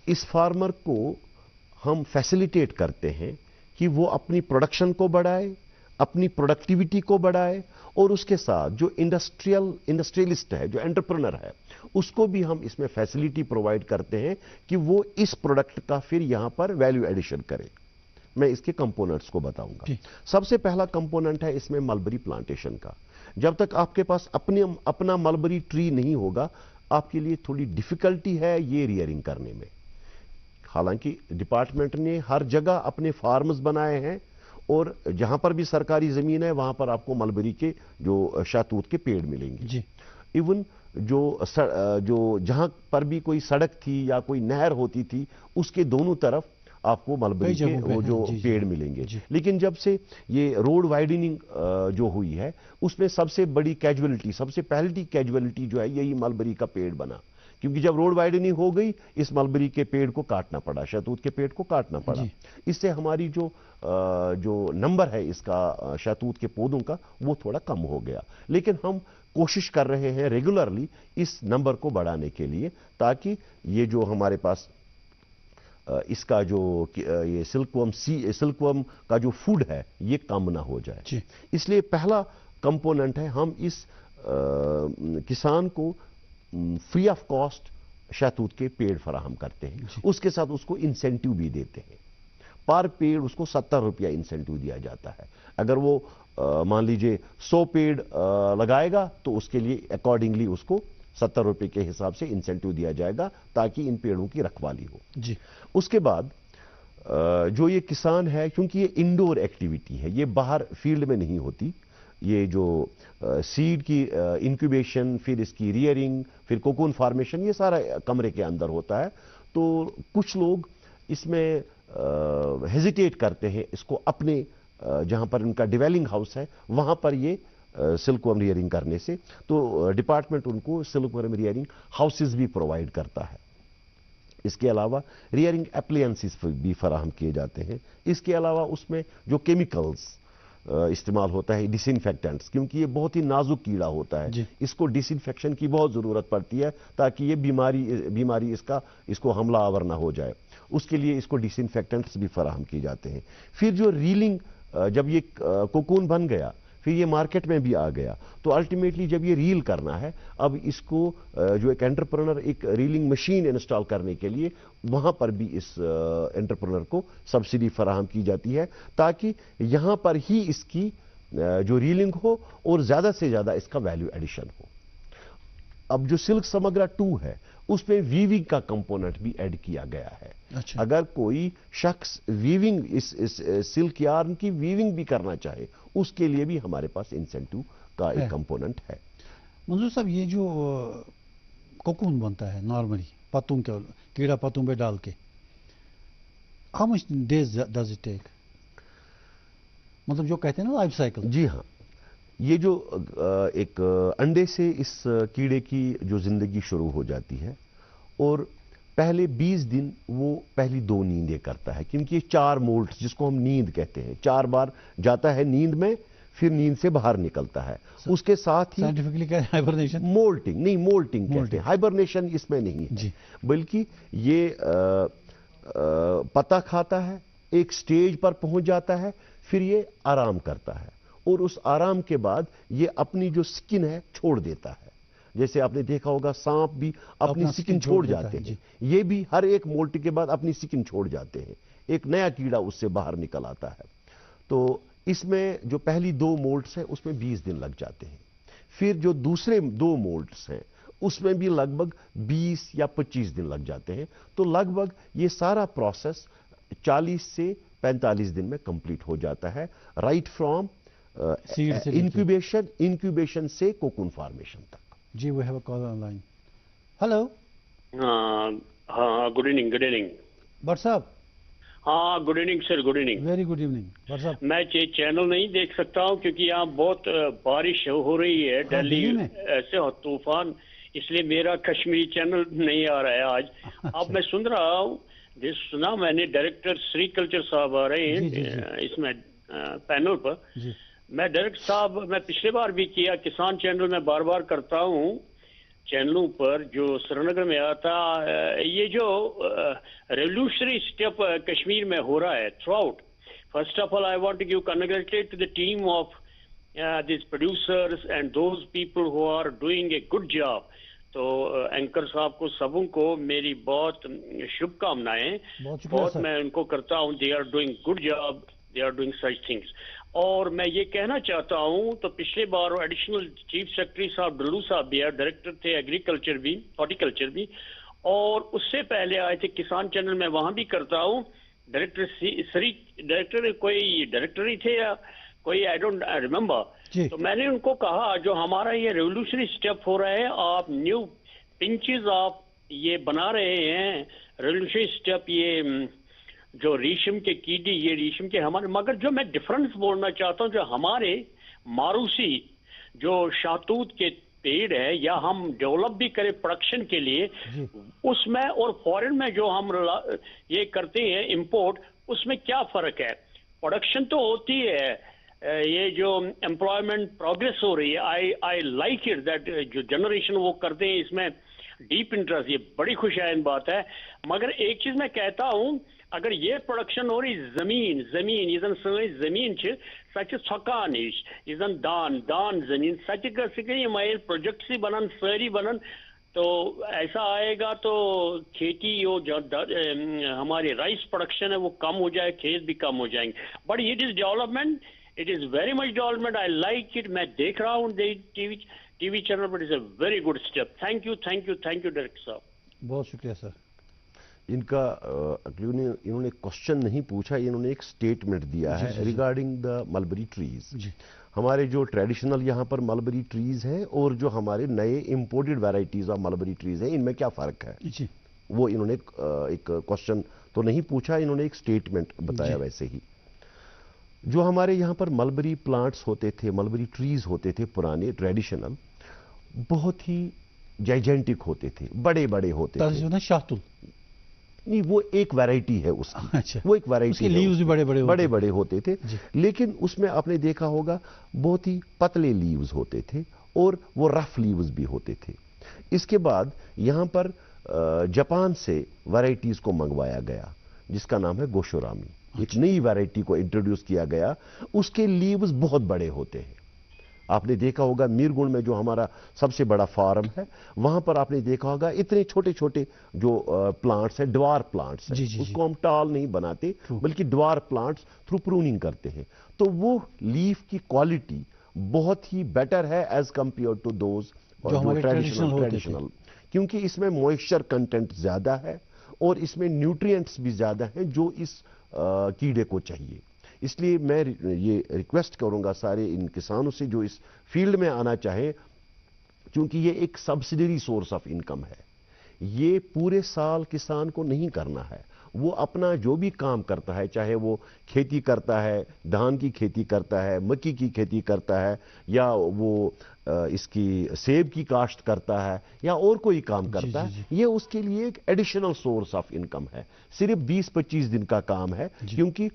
اس فارمر کو ہم فیسیلیٹیٹ کرتے ہیں کہ وہ اپنی پروڈکشن کو بڑھائے، اپنی پروڈکٹیوٹی کو بڑھائے، اور اس کے ساتھ جو انڈسٹریلسٹ ہے، جو انٹرپرنر ہے، اس کو بھی ہم اس میں فیسیلیٹی پرووائڈ کرتے ہیں کہ وہ اس پروڈکٹ کا پھر یہاں پر ویلیو ایڈیشن کرے۔ میں اس کے کمپوننٹس کو بتاؤں گا۔ سب سے پہلا کمپوننٹ ہے اس میں ملبری پلانٹیشن کا۔ جب تک آپ کے پاس اپنا ملبری ٹری نہیں ہوگا، آپ کے لیے تھوڑی ڈیفیکلٹی ہے یہ ریئرنگ کرنے میں۔ حالانکہ ڈپارٹمنٹ نے ہر جگہ اپنے فارمز بنائے ہیں، اور جہاں پر بھی سرکاری زمین ہے وہاں پر آپ کو ملبری کے جو شہتوت کے پیڑ ملیں گے۔ ایون جو جہاں پر بھی کوئی سڑک تھی یا کوئی نہر ہوتی تھی اس کے دونوں طرف آپ کو ملبری کے وہ جو پیڑ ملیں گے۔ لیکن جب سے یہ روڈ وائڈننگ جو ہوئی ہے اس میں سب سے بڑی کیجویلٹی، سب سے پہلی کیجویلٹی جو ہے یہی ملبری کا پیڑ بنا، کیونکہ جب روڈ وائڈننگ ہو گئی اس ملبری کے پیڑ کو کاٹنا پڑا، شہتوت کے پیڑ کو کاٹنا پڑا۔ اس سے ہماری جو نمبر ہے اس کا شہتوت کے پودوں کا وہ تھوڑا کم ہو گیا، لیکن ہم کوشش کر رہے ہیں ریگولرلی اس نمبر کو بڑھانے کے لیے، تاکہ یہ جو ہمارے پاس اس کا جو یہ سلک ورم کا جو فوڈ ہے یہ کم نہ ہو جائے۔ اس لیے پہلا کمپوننٹ ہے ہم اس کسان کو فری آف کاسٹ شہتوت کے پیڑ فراہم کرتے ہیں، اس کے ساتھ اس کو انسینٹیو بھی دیتے ہیں۔ پر پیڑ اس کو 70 روپیہ انسینٹیو دیا جاتا ہے۔ اگر وہ مان لیجئے 100 پیڑ لگائے گا تو اس کے لیے اکارڈنگلی اس کو 70 روپے کے حساب سے انسینٹیو دیا جائے گا تاکہ ان پیڑوں کی رکھوالی ہو۔ اس کے بعد جو یہ کسان ہے، کیونکہ یہ انڈور ایکٹیویٹی ہے، یہ باہر فیلڈ میں نہیں ہوتی، یہ جو سیڈ کی انکیوبیشن، پھر اس کی ریئرنگ، پھر کوکون فارمیشن، یہ سارا کمرے کے اندر ہوتا ہے۔ تو کچھ لوگ اس میں ہیزیٹیٹ کرتے ہیں اس کو اپنے جہاں پر ان کا ڈیویلنگ ہاؤس ہے وہاں پر یہ سلک ورم ریئرنگ کرنے سے، تو ڈپارٹمنٹ ان کو سلک ورم ریئرنگ ہاؤسز بھی پرووائڈ کرتا ہے۔ اس کے علاوہ ریئرنگ اپلائنسز بھی فراہم کیے جاتے ہیں۔ اس کے علاوہ اس میں جو کیمیکلز استعمال ہوتا ہے، ڈس انفیکٹنٹس، کیونکہ یہ بہت ہی نازک کیڑا ہوتا ہے، اس کو ڈس انفیکشن کی بہت ضرورت پڑتی ہے تاکہ یہ بیماری اس کو حملہ آور نہ ہو جائے۔ اس کے لیے اس کو ڈس انفیکٹنٹس بھی فراہم کیے جاتے ہیں۔ پھر جو ریلنگ، جب یہ کوکون بن گیا پھر یہ مارکیٹ میں بھی آ گیا، تو الٹیمیٹلی جب یہ ریل کرنا ہے، اب اس کو جو ایک انٹرپرنر ایک ریلنگ مشین انسٹال کرنے کے لیے وہاں پر بھی اس انٹرپرنر کو سبسڈی فراہم کی جاتی ہے تاکہ یہاں پر ہی اس کی جو ریلنگ ہو اور زیادہ سے زیادہ اس کا ویلیو ایڈیشن ہو۔ اب جو سلک سمگرا 2 ہے اس میں ویونگ کا کمپوننٹ بھی ایڈ کیا گیا ہے۔ اگر کوئی شخص ویونگ اس سلک یارن کی ویونگ بھی کرنا چاہے اس کے لیے بھی ہمارے پاس انسینٹیو کا ایک کمپوننٹ ہے۔ منظور صاحب، یہ جو کوکون بنتا ہے نارملی پتوں کے کیڑا پتوں پہ ڈال کے، how much days does it take? مطلب جو کہتے ہیں نا لائف سائیکل۔ جی ہاں، یہ جو ایک انڈے سے اس کیڑے کی جو زندگی شروع ہو جاتی ہے، اور پہلے 20 دن وہ پہلی 2 نیندیں کرتا ہے، کیونکہ یہ 4 مولٹس جس کو ہم نیند کہتے ہیں، 4 بار جاتا ہے نیند میں، پھر نیند سے باہر نکلتا ہے۔ اس کے ساتھ ہی سائنٹیفکلی کہتے ہیں ہائبرنیشن، مولٹنگ کہتے ہیں، ہائبرنیشن اس میں نہیں ہے، بلکہ یہ پتا کھاتا ہے، ایک سٹیج پر پہنچ جاتا ہے، پھر یہ آرام کرتا ہے، اور اس آرام کے بعد یہ اپنی جو سکن ہے چھوڑ دیتا ہے۔ جیسے آپ نے دیکھا ہوگا سانپ بھی اپنی سکن چھوڑ جاتے ہیں، یہ بھی ہر ایک مولٹ کے بعد اپنی سکن چھوڑ جاتے ہیں، ایک نیا کیڑا اس سے باہر نکل آتا ہے۔ تو اس میں جو پہلی 2 مولٹس ہیں اس میں 20 دن لگ جاتے ہیں، پھر جو دوسرے 2 مولٹس ہیں اس میں بھی لگ بھگ 20 یا 25 دن لگ جاتے ہیں۔ تو لگ بھگ یہ سارا پروسیس 40 سے 45 دن میں کمپلیٹ ہو جاتا ہے، رائٹ فرام انکیوبیشن سے کوکون فارمیشن تک۔ جی we have a call on line. Hello, ہاں good evening, good evening Butt صاحب۔ ہاں good evening sir, good evening, very good evening Butt صاحب۔ میں چینل نہیں دیکھ سکتا ہوں کیونکہ یہاں بہت بارش ہو رہی ہے دہلی ایسے طوفان، اس لیے میرا کشمیری چینل نہیں آ رہا ہے آج۔ اب میں سن رہا ہوں، سنا میں نے ڈائریکٹر سیریکلچر صاحب آ رہے ہیں اس میں پینل پر۔ میں ڈائریکٹر صاحب، میں پچھلے بار بھی کیا، کسان چینل میں بار بار کرتا ہوں چینلوں پر جو سری نگر میں آتا، یہ جو ریولوشنری اسٹیپ کشمیر میں ہو رہا ہے throughout. First of all I want to give congratulate to the team of these producers and those people who are doing a good job. تو اینکر صاحب کو سبوں کو میری بہت شبھ کامنائیں، بہت میں ان کو کرتا ہوں، they are doing good job, they are doing such things. اور میں یہ کہنا چاہتا ہوں، تو پچھلے بار ایڈیشنل چیف سیکرٹری صاحب ڈلو صاحب بھی ہے، ڈائریکٹر تھے ایگریکلچر بھی، ہارٹیکلچر بھی، اور اس سے پہلے آئے تھے کسان چینل میں، وہاں بھی کرتا ہوں ڈائریکٹر کوئی ڈائریکٹر ہی تھے یا کوئی، آئی ڈونٹ ریممبر۔ تو میں نے ان کو کہا جو ہمارا یہ ریولوشنری اسٹیپ ہو رہا ہے، آپ نیو پنچز آپ یہ بنا رہے ہیں ریولوشنری اسٹیپ، یہ جو ریشم کے کیڑے، یہ ریشم کے ہمارے، مگر جو میں ڈفرنس بولنا چاہتا ہوں، جو ہمارے ماروسی جو شاہتوت کے پیڑ ہے، یا ہم ڈیولپ بھی کریں پروڈکشن کے لیے اس میں، اور فورن میں جو ہم یہ کرتے ہیں امپورٹ، اس میں کیا فرق ہے؟ پروڈکشن تو ہوتی ہے، یہ جو امپلائمنٹ پروگریس ہو رہی ہے، آئی لائک اٹ دیٹ جو جنریشن وہ کرتے ہیں اس میں ڈیپ انٹرسٹ، یہ بڑی خوشائن بات ہے۔ مگر ایک چیز میں کہتا ہوں، اگر یہ پروڈکشن ہو رہی زمین یہ زمین سچ تھکان یہ دان زمین سچ گئی پروجیکٹس بنن ساری بنن، تو ایسا آئے گا تو کھیتی ہماری رائس پروڈکشن ہے وہ کم ہو جائے، کھیت بھی کم ہو جائیں گے۔ But it is development, it is very much development, I like it. میں دیکھ رہا ہوں ٹی وی چینل پر، it's a very good step. Thank you director صاحب، بہت شکریہ سر۔ ان کا انہوں نے کوشچن نہیں پوچھا، انہوں نے ایک سٹیٹمنٹ دیا ہے ریگارڈنگ دا ملبری ٹریز۔ ہمارے جو ٹریڈیشنل یہاں پر ملبری ٹریز ہیں اور جو ہمارے نئے امپورٹڈ ویرائٹیز آف ملبری ٹریز ہیں، ان میں کیا فرق ہے؟ وہ انہوں نے ایک کوشچن تو نہیں پوچھا، انہوں نے ایک سٹیٹمنٹ بتایا۔ ویسے ہی جو ہمارے یہاں پر ملبری پلانٹس ہوتے تھے، ملبری ٹریز ہوتے تھے پرانے ٹریڈیشنل، بہت ہی جائجینٹک ہوتے تھے، بڑے بڑے ہوتے تھے۔ شاہتول نہیں، وہ ایک ویرائٹی ہے اس کی، وہ ایک ویرائٹی، لیوز بھی بڑے بڑے ہوتے تھے، لیکن اس میں آپ نے دیکھا ہوگا بہت ہی پتلے لیوز ہوتے تھے اور وہ رف لیوز بھی ہوتے تھے۔ اس کے بعد یہاں پر جاپان سے ویرائٹیز کو منگوایا گیا جس کا نام ہے گوشورامی، ایک نئی ویرائٹی کو انٹروڈیوس کیا گیا، اس کے لیوز بہت بڑے ہوتے ہیں۔ آپ نے دیکھا ہوگا میرگنڈ میں جو ہمارا سب سے بڑا فارم ہے، وہاں پر آپ نے دیکھا ہوگا اتنے چھوٹے چھوٹے جو پلانٹس ہیں، ڈوار پلانٹس ہیں، اس کو ہم ٹال نہیں بناتے بلکہ ڈوار پلانٹس تھرو پروننگ کرتے ہیں، تو وہ لیف کی کوالٹی بہت ہی بیٹر ہے as compare to those traditional, کیونکہ اس میں موئسچر کنٹینٹ زیادہ ہے اور اس میں نیوٹرینٹس بھی زیادہ ہیں جو اس کیڑے کو چاہیے۔ اس لیے میں یہ ریکویسٹ کروں گا سارے ان کسانوں سے جو اس فیلڈ میں آنا چاہیں، کیونکہ یہ ایک سبسڈری سورس آف انکم ہے، یہ پورے سال کسان کو نہیں کرنا ہے، وہ اپنا جو بھی کام کرتا ہے، چاہے وہ کھیتی کرتا ہے، دھان کی کھیتی کرتا ہے، مکئی کی کھیتی کرتا ہے، یا وہ اس کی سیب کی کاشت کرتا ہے، یا اور کوئی کام کرتا ہے، یہ اس کے لیے ایک ایڈیشنل سورس آف انکم ہے، صرف 20-25 دن کا کام ہے۔ کیونکہ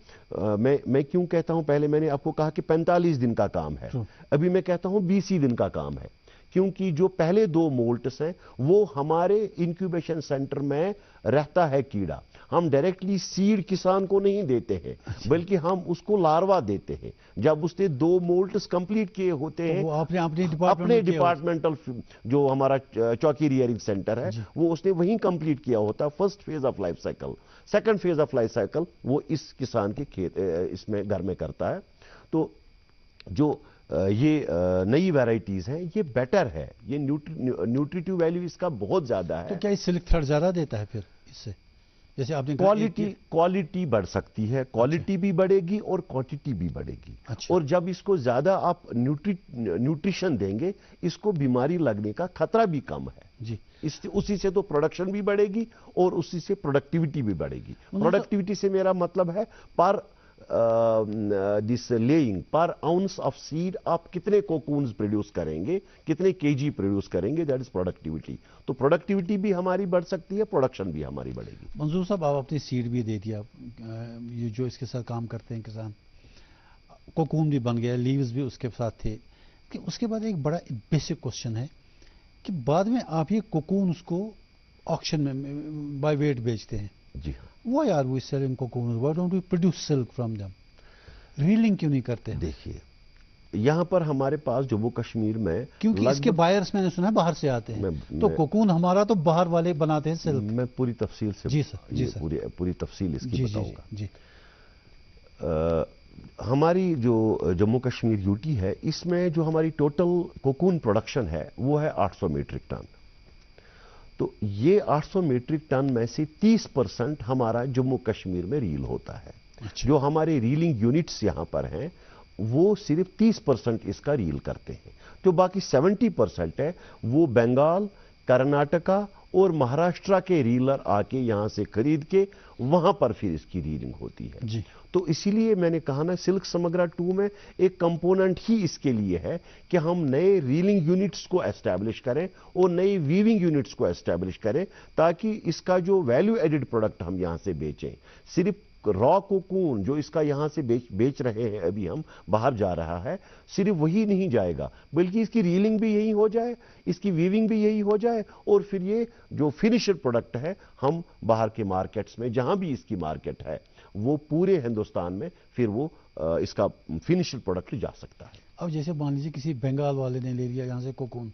میں کیوں کہتا ہوں، پہلے میں نے آپ کو کہا کہ 45 دن کا کام ہے، ابھی میں کہتا ہوں 20 ہی دن کا کام ہے، کیونکہ جو پہلے 2 مولٹس ہیں وہ ہمارے انکیوبیشن سینٹر میں رہتا ہے کیڑا، ہم ڈائریکٹلی سیڈ کسان کو نہیں دیتے ہیں بلکہ ہم اس کو لاروا دیتے ہیں. جب اس نے 2 مولٹس کمپلیٹ کیے ہوتے ہیں اپنے ڈپارٹمنٹل جو ہمارا چوکی ریئرنگ سینٹر ہے وہ اس نے وہیں کمپلیٹ کیا ہوتا. First phase of life cycle, second phase of life cycle وہ اس کسان کے کھیت اس میں گھر میں کرتا ہے. تو جو یہ نئی ویرائٹیز ہیں یہ بیٹر ہے, یہ نیوٹریٹیو ویلیو اس کا بہت زیادہ ہے. تو کیا یہ سلک تھرڈ زیادہ دیتا ہے پھر اس سے؟ جیسے آپ نے کوالٹی بڑھ سکتی ہے, کوالٹی بھی بڑھے گی اور کوانٹٹی بھی بڑھے گی. اور جب اس کو زیادہ آپ نیوٹریشن دیں گے اس کو بیماری لگنے کا خطرہ بھی کم ہے جی. اسی سے تو پروڈکشن بھی بڑھے گی اور اسی سے پروڈکٹیوٹی بھی بڑھے گی. پروڈکٹیوٹی سے میرا مطلب ہے پر دس laying per ounce of seed آپ کتنے کوکونز پروڈیوس کریں گے, کتنے kg پروڈیوس کریں گے, دیٹ از پروڈکٹیوٹی. تو پروڈکٹیوٹی بھی ہماری بڑھ سکتی ہے, پروڈکشن بھی ہماری بڑھے گی. منظور صاحب آپ اپنی سیڈ بھی دے دیا, یہ جو اس کے ساتھ کام کرتے ہیں کسان, کوکون بھی بن گیا, لیوز بھی اس کے ساتھ تھے. کہ اس کے بعد ایک بڑا بیسک کوشچن ہے کہ بعد میں آپ یہ کوکون اس کو آکشن میں بائی ویٹ بیچتے ہیں. جی ہاں. Why are we selling cocoons? Why don't we produce silk from them? Railing کیوں نہیں کرتے؟ دیکھیے یہاں پر ہمارے پاس جموں کشمیر میں کیونکہ اس کے بائرس میں نے سنا باہر سے آتے ہیں, تو کوکون ہمارا تو باہر والے بناتے ہیں سلک. میں پوری تفصیل سے جی سر پوری تفصیل اس کی بتاؤں گا. جی ہماری جو جموں کشمیر یوٹی ہے اس میں جو ہماری ٹوٹل کوکون پروڈکشن ہے وہ ہے 800 میٹرک ٹن. تو یہ 800 میٹرک ٹن میں سے 30% ہمارا جموں کشمیر میں ریل ہوتا ہے. جو ہمارے ریلنگ یونٹس یہاں پر ہیں وہ صرف 30% اس کا ریل کرتے ہیں. جو باقی 70% ہے وہ بنگال, کرناٹکا اور مہاراشٹرا کے ریلر آ کے یہاں سے خرید کے وہاں پر پھر اس کی ریلنگ ہوتی ہے جی. تو اسی لیے میں نے کہا نا سلک سمگرا 2 میں ایک کمپوننٹ ہی اس کے لیے ہے کہ ہم نئے ریلنگ یونٹس کو اسٹیبلش کریں اور نئے ویونگ یونٹس کو اسٹیبلش کریں تاکہ اس کا جو ویلیو ایڈڈ پروڈکٹ ہم یہاں سے بیچیں. صرف را کوکون جو اس کا یہاں سے بیچ رہے ہیں ابھی ہم باہر جا رہا ہے, صرف وہی نہیں جائے گا بلکہ اس کی ریلنگ بھی یہی ہو جائے, اس کی ویونگ بھی یہی ہو جائے, اور پھر یہ جو فنشڈ پروڈکٹ ہے ہم باہر کے مارکیٹس میں جہاں بھی اس کی مارکیٹ ہے وہ پورے ہندوستان میں پھر وہ اس کا فنشڈ پروڈکٹ جا سکتا ہے. اب جیسے مان لیجیے کسی بنگال والے نے لے لیا یہاں سے کوکون,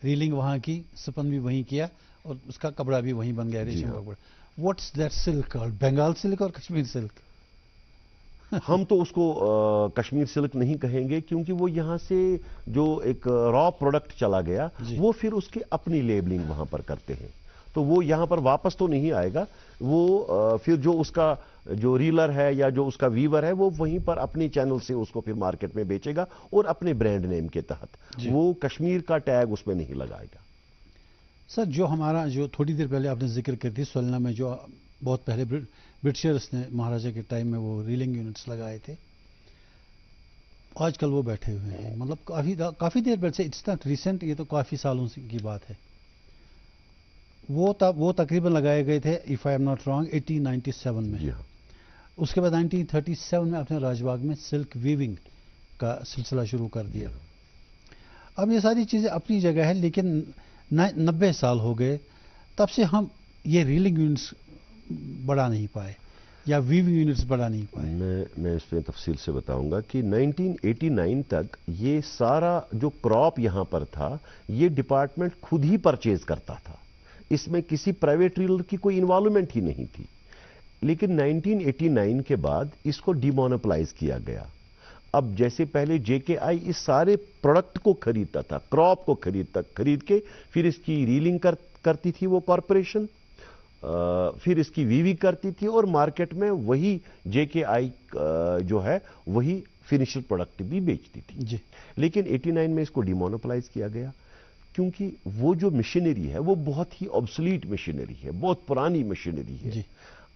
ریلنگ وہاں کی, سپن بھی وہیں کیا اور اس کا کپڑا بھی وہیں بن گیا ریشم کا کپڑا. What's that silk called? Bengal silk اور کشمیر سلک؟ ہم تو اس کو کشمیر سلک نہیں کہیں گے کیونکہ وہ یہاں سے جو ایک را پروڈکٹ چلا گیا وہ پھر اس کی اپنی لیبلنگ وہاں پر کرتے ہیں, تو وہ یہاں پر واپس تو نہیں آئے گا. وہ پھر جو اس کا جو ریلر ہے یا جو اس کا ویور ہے وہ وہیں پر اپنی چینل سے اس کو پھر مارکیٹ میں بیچے گا اور اپنے برانڈ نیم کے تحت. وہ کشمیر کا ٹیگ اس میں نہیں لگائے گا. سر جو ہمارا جو تھوڑی دیر پہلے آپ نے ذکر کی تھی سولنا میں جو بہت پہلے برٹشرس نے مہاراجا کے ٹائم میں وہ ریلنگ یونٹس لگائے تھے, آج کل وہ بیٹھے ہوئے ہیں, مطلب کافی دیر پہلے سے, اٹس ناٹ ریسنٹ, یہ تو کافی سالوں کی بات ہے. وہ تقریباً لگائے گئے تھے if I am not wrong 1897 میں. اس کے بعد 1937 میں اپنے راج باغ میں سلک ویونگ کا سلسلہ شروع کر دیا. اب یہ ساری چیزیں اپنی جگہ ہے لیکن 90 سال ہو گئے تب سے ہم یہ ریلنگ یونٹس بڑھا نہیں پائے یا ویونگ یونٹس بڑھا نہیں پائے. میں اس پہ تفصیل سے بتاؤں گا کہ 1989 تک یہ سارا جو کراپ یہاں پر تھا یہ ڈپارٹمنٹ خود ہی پرچیز کرتا تھا, اس میں کسی پرائیویٹ ریلر کی کوئی انوالومنٹ ہی نہیں تھی. لیکن 1989 کے بعد اس کو ڈی مونوپلائز کیا گیا. اب جیسے پہلے جے کے آئی اس سارے پروڈکٹ کو خریدتا تھا, کراپ کو خرید کے پھر اس کی ریلنگ کرتی تھی وہ کارپوریشن, پھر اس کی ویوی کرتی تھی اور مارکیٹ میں وہی جے کے آئی جو ہے وہی فنشڈ پروڈکٹ بھی بیچتی تھی جی. لیکن 89 میں اس کو ڈی مونوپلائز کیا گیا کیونکہ وہ جو مشینری ہے وہ بہت ہی آبسلیٹ مشینری ہے, بہت پرانی مشینری ہے جی.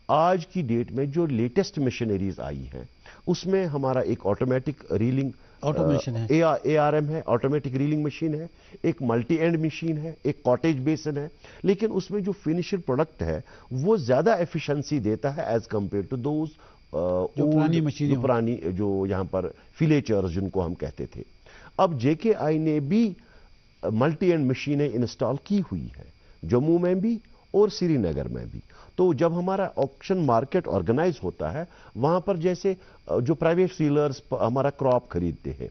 آج کی ڈیٹ میں جو لیٹسٹ مشینریز آئی ہیں اس میں ہمارا ایک آٹومیٹک ریلنگ آٹومیشن ہے, اے آر ایم ہے, آٹومیٹک ریلنگ مشین ہے, ایک ملٹی اینڈ مشین ہے, ایک کاٹیج بیسن ہے. لیکن اس میں جو فنشڈ پروڈکٹ ہے وہ زیادہ ایفیشنسی دیتا ہے ایز کمپیئر ٹو دوز پرانی جو یہاں پر فلیچرز جن کو ہم کہتے تھے. اب جے کے آئی نے بھی ملٹی اینڈ مشینیں انسٹال کی ہوئی ہیں جموں میں بھی اور سری نگر میں بھی. تو جب ہمارا آکشن مارکیٹ آرگنائز ہوتا ہے وہاں پر جیسے جو پرائیویٹ سیلرز ہمارا کراپ خریدتے ہیں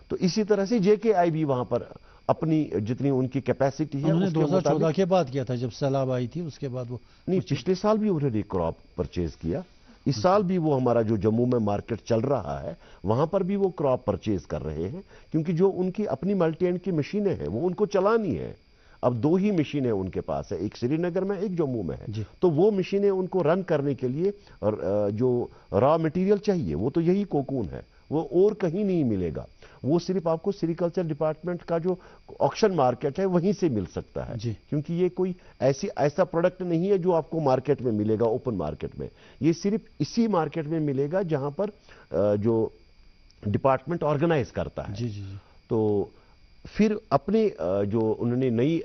تو اسی طرح سے JKI بھی وہاں پر اپنی جتنی ان کی کیپیسٹی ہے. انہوں نے 2014 کے بعد کیا تھا جب سیلاب آئی تھی, اس کے بعد وہ نہیں, پچھلے سال بھی انہوں نے کراپ پرچیز کیا. اس سال بھی وہ ہمارا جو جموں میں مارکیٹ چل رہا ہے وہاں پر بھی وہ کراپ پرچیز کر رہے ہیں کیونکہ جو ان کی اپنی ملٹی اینڈ کی مشینیں ہیں وہ ان کو چلانی ہے. اب 2 ہی مشینیں ان کے پاس ہے, ایک سری نگر میں ایک جموں میں ہے. تو وہ مشینیں ان کو رن کرنے کے لیے جو را مٹیریل چاہیے وہ تو یہی کوکون ہے, وہ اور کہیں نہیں ملے گا. وہ صرف آپ کو سیریکلچر ڈپارٹمنٹ کا جو آکشن مارکیٹ ہے وہیں سے مل سکتا ہے کیونکہ یہ کوئی ایسا پروڈکٹ نہیں ہے جو آپ کو مارکیٹ میں ملے گا اوپن مارکیٹ میں. یہ صرف اسی مارکیٹ میں ملے گا جہاں پر جو ڈپارٹمنٹ آرگنائز کرتا ہے. تو پھر اپنے جو انہوں نے نئی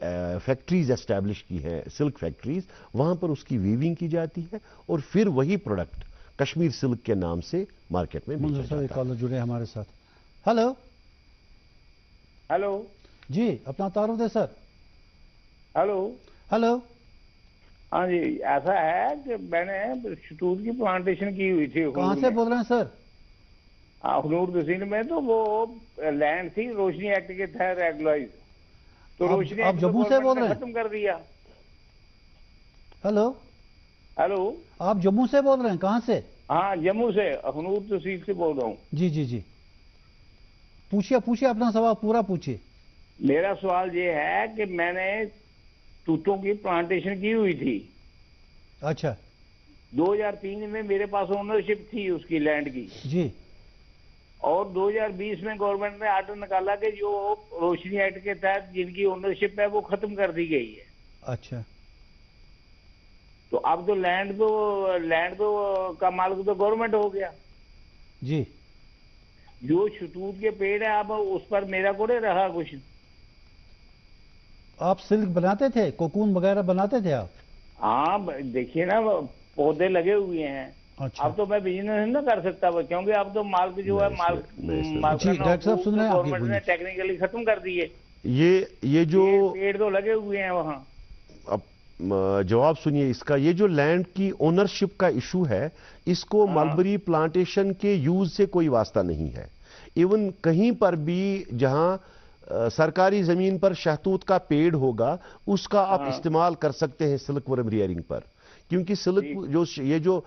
فیکٹریز اسٹیبلش کی ہیں, سلک فیکٹریز, وہاں پر اس کی ویونگ کی جاتی ہے اور پھر وہی پروڈکٹ کشمیر سلک کے نام سے مارکیٹ میں منظور صاحب ایک کالر جڑے ہمارے ساتھ. ہلو ہلو جی, اپنا تعارف دے سر. Hello hello. ہاں جی, ایسا ہے کہ میں نے شہتوت کی پلانٹیشن کی ہوئی تھی. کہاں سے بول رہے ہیں سر؟ ہنور تحصیل میں. تو وہ لینڈ تھی روشنی ایکٹ کے تحت ریگولائز, تو روشنی آپ جموں سے بول رہے ہیں؟ ختم کر دیا. ہلو ہلو, آپ جموں سے بول رہے ہیں؟ کہاں سے؟ ہاں جموں سے, ہنور تحصیل سے بول رہا ہوں. جی جی جی, پوچھیے اپنا سوال پورا پوچھیے. میرا سوال یہ ہے کہ میں نے توتوں کی پلانٹیشن کی ہوئی تھی. اچھا. 2003 میں میرے پاس اونرشپ تھی اس کی لینڈ کی. جی. اور 2020 میں گورنمنٹ نے آرڈر نکالا کہ جو روشنی ایکٹ کے تحت جن کی اونرشپ ہے وہ ختم کر دی گئی ہے. اچھا. تو اب تو لینڈ تو کا مالک تو گورنمنٹ ہو گیا. جی. جو شہتوت کے پیڑ ہیں اب اس پر میرا کو نہیں رہا کچھ. آپ سلک بناتے تھے, کوکون وغیرہ بناتے تھے آپ؟ ہاں دیکھیے نا, پودے لگے ہوئے ہیں. اب تو میں بزنس نہ کر سکتا کیونکہ اب تو مالک جو ہے گورنمنٹ نے ٹیکنیکلی ختم کر دیے. یہ جو پیڑ تو لگے ہوئے ہیں وہاں. اب جواب سنیے اس کا. یہ جو لینڈ کی اونرشپ کا ایشو ہے اس کو ملبری پلانٹیشن کے یوز سے کوئی واسطہ نہیں ہے. ایون کہیں پر بھی جہاں سرکاری زمین پر شہتوت کا پیڑ ہوگا اس کا آپ استعمال کر سکتے ہیں سلک ورم ریئرنگ پر, کیونکہ یہ جو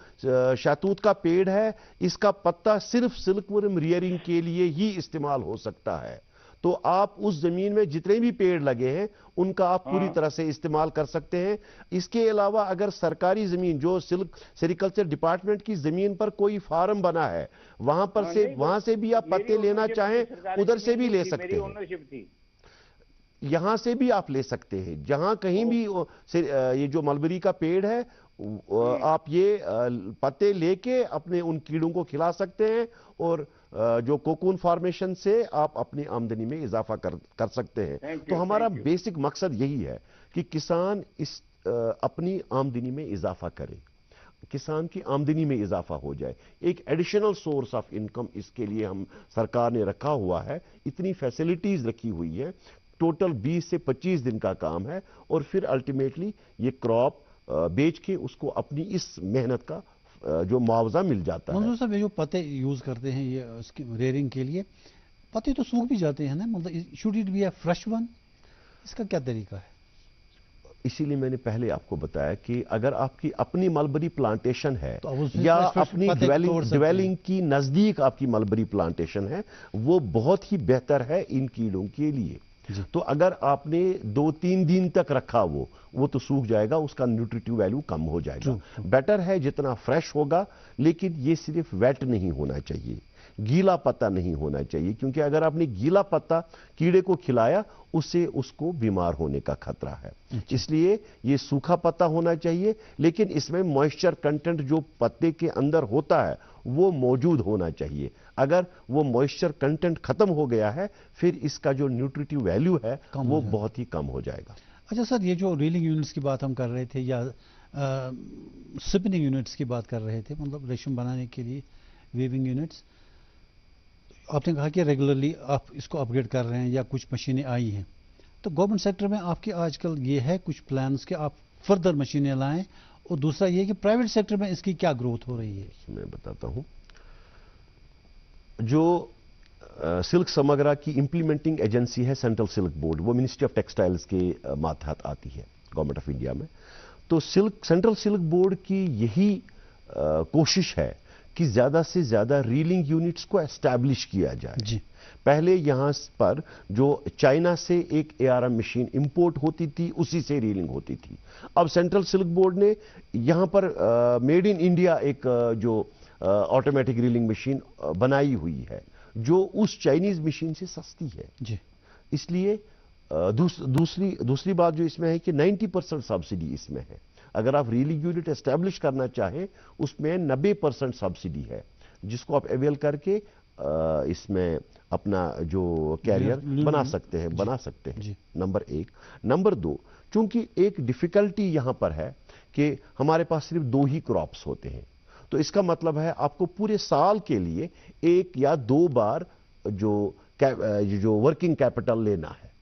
شہتوت کا پیڑ ہے اس کا پتا صرف سلک ورم ریئرنگ کے لیے ہی استعمال ہو سکتا ہے. تو آپ اس زمین میں جتنے بھی پیڑ لگے ہیں ان کا آپ پوری طرح سے استعمال کر سکتے ہیں. اس کے علاوہ اگر سرکاری زمین جو سیریکلچر ڈپارٹمنٹ کی زمین پر کوئی فارم بنا ہے وہاں سے بھی آپ پتے لینا چاہیں ادھر سے بھی لے سکتے ہیں, یہاں سے بھی آپ لے سکتے ہیں. جہاں کہیں بھی یہ جو ملبری کا پیڑ ہے آپ یہ پتے لے کے اپنے ان کیڑوں کو کھلا سکتے ہیں اور جو کوکون فارمیشن سے آپ اپنی آمدنی میں اضافہ کر سکتے ہیں. تو ہمارا بیسک مقصد یہی ہے کہ کسان اپنی آمدنی میں اضافہ کرے, کسان کی آمدنی میں اضافہ ہو جائے. ایک ایڈیشنل سورس آف انکم اس کے لیے ہم سرکار نے رکھا ہوا ہے. اتنی فیسلٹیز رکھی ہوئی ہے. ٹوٹل 20 سے 25 دن کا کام ہے اور پھر الٹیمیٹلی یہ کراپ بیچ کے اس کو اپنی اس محنت کا جو معاوضہ مل جاتا ہے. منظور صاحب یہ جو پتے یوز کرتے ہیں یہ اس کی ریئرنگ کے لیے, پتے تو سوکھ بھی جاتے ہیں نا, مطلب should it be a fresh one, اس کا کیا طریقہ ہے؟ اسی لیے میں نے پہلے آپ کو بتایا کہ اگر آپ کی اپنی ملبری پلانٹیشن ہے یا اپنی ڈویلنگ کی نزدیک آپ کی ملبری پلانٹیشن ہے وہ بہت ہی بہتر ہے ان کیڑوں کے لیے. تو اگر آپ نے 2-3 دن تک رکھا وہ تو سوکھ جائے گا, اس کا نیوٹریٹیو ویلیو کم ہو جائے گا. بیٹر ہے جتنا فریش ہوگا, لیکن یہ صرف ویٹ نہیں ہونا چاہیے, گیلا پتا نہیں ہونا چاہیے, کیونکہ اگر آپ نے گیلا پتا کیڑے کو کھلایا اس کو بیمار ہونے کا خطرہ ہے. اس لیے یہ سوکھا پتا ہونا چاہیے, لیکن اس میں موئسچر کنٹینٹ جو پتے کے اندر ہوتا ہے وہ موجود ہونا چاہیے. اگر وہ موئسچر کنٹینٹ ختم ہو گیا ہے پھر اس کا جو نیوٹریٹیو ویلیو ہے وہ بہت ہی کم ہو جائے گا. اچھا سر, یہ جو ریلنگ یونٹس کی بات ہم کر رہے تھے یا سپننگ یونٹس کی بات کر رہے تھے, مطلب ریشم بنانے کے لیے ویونگ یونٹس, آپ نے کہا کہ ریگولرلی آپ اس کو اپ گریڈ کر رہے ہیں یا کچھ مشینیں آئی ہیں, تو گورنمنٹ سیکٹر میں آپ کے آج کل یہ ہے کچھ پلانز کہ آپ फर्दर मशीनें लाएं, और दूसरा ये कि प्राइवेट सेक्टर में इसकी क्या ग्रोथ हो रही है? मैं बताता हूं। जो सिल्क समग्रा की इंप्लीमेंटिंग एजेंसी है सेंट्रल सिल्क बोर्ड, वो मिनिस्ट्री ऑफ टेक्सटाइल्स के मातहत आती है गवर्नमेंट ऑफ इंडिया में। तो सेंट्रल सिल्क बोर्ड की यही कोशिश है कि ज्यादा से ज्यादा रीलिंग यूनिट्स को एस्टैब्लिश किया जाए जी। पहले यहां पर जो चाइना से एक ARM मशीन इंपोर्ट होती थी, उसी से रीलिंग होती थी। अब सेंट्रल सिल्क बोर्ड ने यहां पर मेड इन इंडिया एक जो ऑटोमेटिक रीलिंग मशीन बनाई हुई है, जो उस चाइनीज मशीन से सस्ती है जी। इसलिए दूसरी बात जो इसमें है कि 90% सब्सिडी इसमें है। अगर आप रीलिंग यूनिट एस्टैब्लिश करना चाहें, उसमें 90% सब्सिडी है, जिसको आप अवेल करके इसमें अपना जो कैरियर बना सकते हैं नंबर 1। नंबर 2, चूंकि एक डिफिकल्टी यहां पर है कि हमारे पास सिर्फ 2 ही क्रॉप्स होते हैं, तो इसका मतलब है आपको पूरे साल के लिए 1 या 2 बार जो वर्किंग कैपिटल लेना है।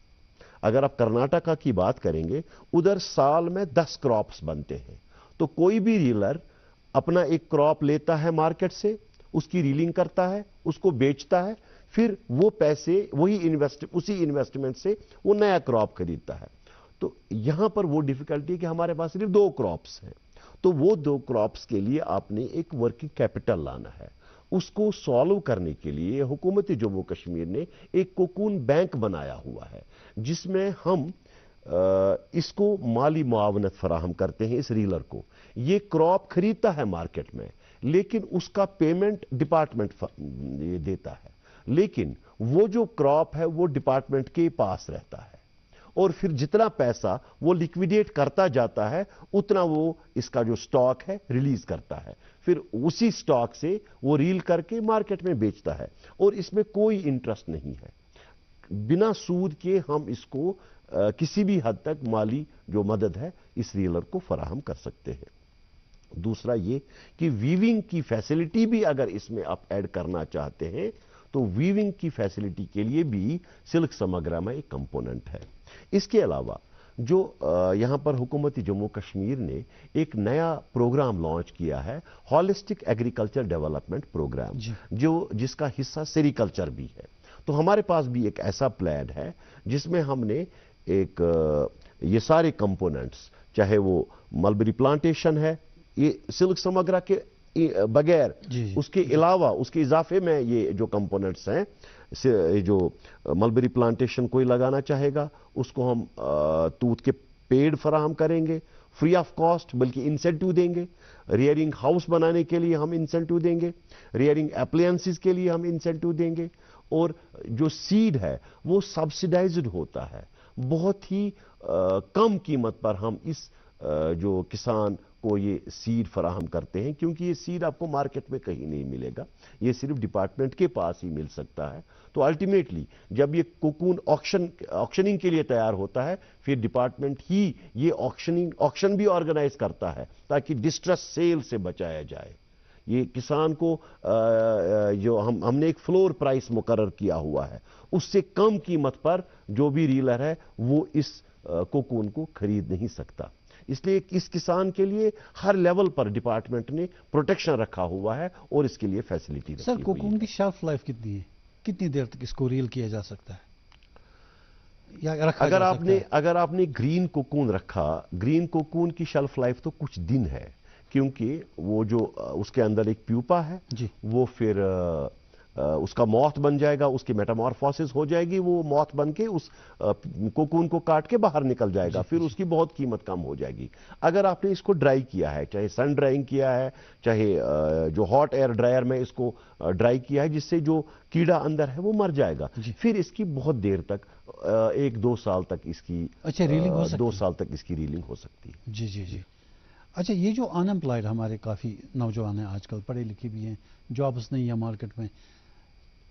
अगर आप कर्नाटका की बात करेंगे, उधर साल में 10 क्रॉप्स बनते हैं, तो कोई भी रीलर अपना एक क्रॉप लेता है मार्केट से, उसकी रीलिंग करता है, उसको बेचता है, फिर वो पैसे उसी इन्वेस्टमेंट से वो नया क्रॉप खरीदता है। तो यहां पर वो डिफिकल्टी कि हमारे पास सिर्फ 2 क्रॉप्स हैं, तो वो 2 क्रॉप्स के लिए आपने एक वर्किंग कैपिटल लाना है। उसको सॉल्व करने के लिए हुकूमत जम्मू कश्मीर ने एक कोकून बैंक बनाया हुआ है, जिसमें हम इसको माली मुआवनत फराहम करते हैं इस रीलर को। ये क्रॉप खरीदता है मार्केट में, लेकिन उसका पेमेंट डिपार्टमेंट देता है, लेकिन वो जो क्रॉप है वो डिपार्टमेंट के पास रहता है, और फिर जितना पैसा वो लिक्विडेट करता जाता है, उतना वो इसका जो स्टॉक है रिलीज करता है, फिर उसी स्टॉक से वो रील करके मार्केट में बेचता है, और इसमें कोई इंटरेस्ट नहीं है। बिना सूद के हम इसको किसी भी हद तक माली जो मदद है इस रीलर को फराहम कर सकते हैं। दूसरा ये कि वीविंग की फैसिलिटी भी अगर इसमें आप ऐड करना चाहते हैं, तो वीविंग की फैसिलिटी के लिए भी सिल्क समग्रा में एक कंपोनेंट है। इसके अलावा जो यहां पर हुकूमत जम्मू कश्मीर ने एक नया प्रोग्राम लॉन्च किया है, हॉलिस्टिक एग्रीकल्चर डेवलपमेंट प्रोग्राम, जिसका हिस्सा सेरिकल्चर भी है। तो हमारे पास भी एक ऐसा प्लान है जिसमें हमने ये सारे कंपोनेंट्स, चाहे वो मलबरी प्लांटेशन है, ये सिल्क समग्रा के बगैर, उसके अलावा उसके इजाफे में ये जो कंपोनेंट्स हैं, जो मलबरी प्लांटेशन कोई लगाना चाहेगा उसको हम तूत के पेड़ फराहम करेंगे फ्री ऑफ कॉस्ट, बल्कि इंसेंटिव देंगे। रियरिंग हाउस बनाने के लिए हम इंसेंटिव देंगे, रियरिंग एप्लायंसेस के लिए हम इंसेंटिव देंगे, और जो सीड है वो सब्सिडाइज्ड होता है। बहुत ही कम कीमत पर हम इस जो किसान को ये सीड फराहम करते हैं, क्योंकि ये सीड आपको मार्केट में कहीं नहीं मिलेगा, ये सिर्फ डिपार्टमेंट के पास ही मिल सकता है। तो अल्टीमेटली जब ये कोकून ऑक्शनिंग के लिए तैयार होता है, फिर डिपार्टमेंट ही ये ऑक्शन भी ऑर्गेनाइज करता है ताकि डिस्ट्रेस सेल से बचाया जाए। ये किसान को जो हमने एक फ्लोर प्राइस मुकर्रर किया हुआ है, उससे कम कीमत पर जो भी रीलर है वो इस कोकून को खरीद नहीं सकता। इसलिए इस किसान के लिए हर लेवल पर डिपार्टमेंट ने प्रोटेक्शन रखा हुआ है और इसके लिए फैसिलिटी रखी हुई है। सर, कोकून की शेल्फ लाइफ कितनी है? कितनी देर तक इसको रील किया जा सकता है या रखा जा सकता है? अगर आपने ग्रीन कोकून रखा, ग्रीन कोकून की शेल्फ लाइफ तो कुछ दिन है, क्योंकि वो जो उसके अंदर एक प्यूपा है वो फिर उसका मॉथ बन जाएगा, उसकी मेटामॉर्फोसिस हो जाएगी, वो मॉथ बन के उस कोकून को काट के बाहर निकल जाएगा, फिर उसकी बहुत कीमत कम हो जाएगी। अगर आपने इसको ड्राई किया है, चाहे सन ड्राइंग किया है, चाहे जो हॉट एयर ड्रायर में इसको ड्राई किया है, जिससे जो कीड़ा अंदर है वो मर जाएगा, फिर इसकी बहुत देर तक 1-2 साल तक इसकी रीलिंग हो सकती है। 2 साल तक इसकी रीलिंग हो सकती है। जी जी जी। अच्छा, ये जो अनएम्प्लॉयड हमारे काफ़ी नौजवान हैं आजकल, पढ़े लिखे भी हैं, जॉब्स नहीं है मार्केट में,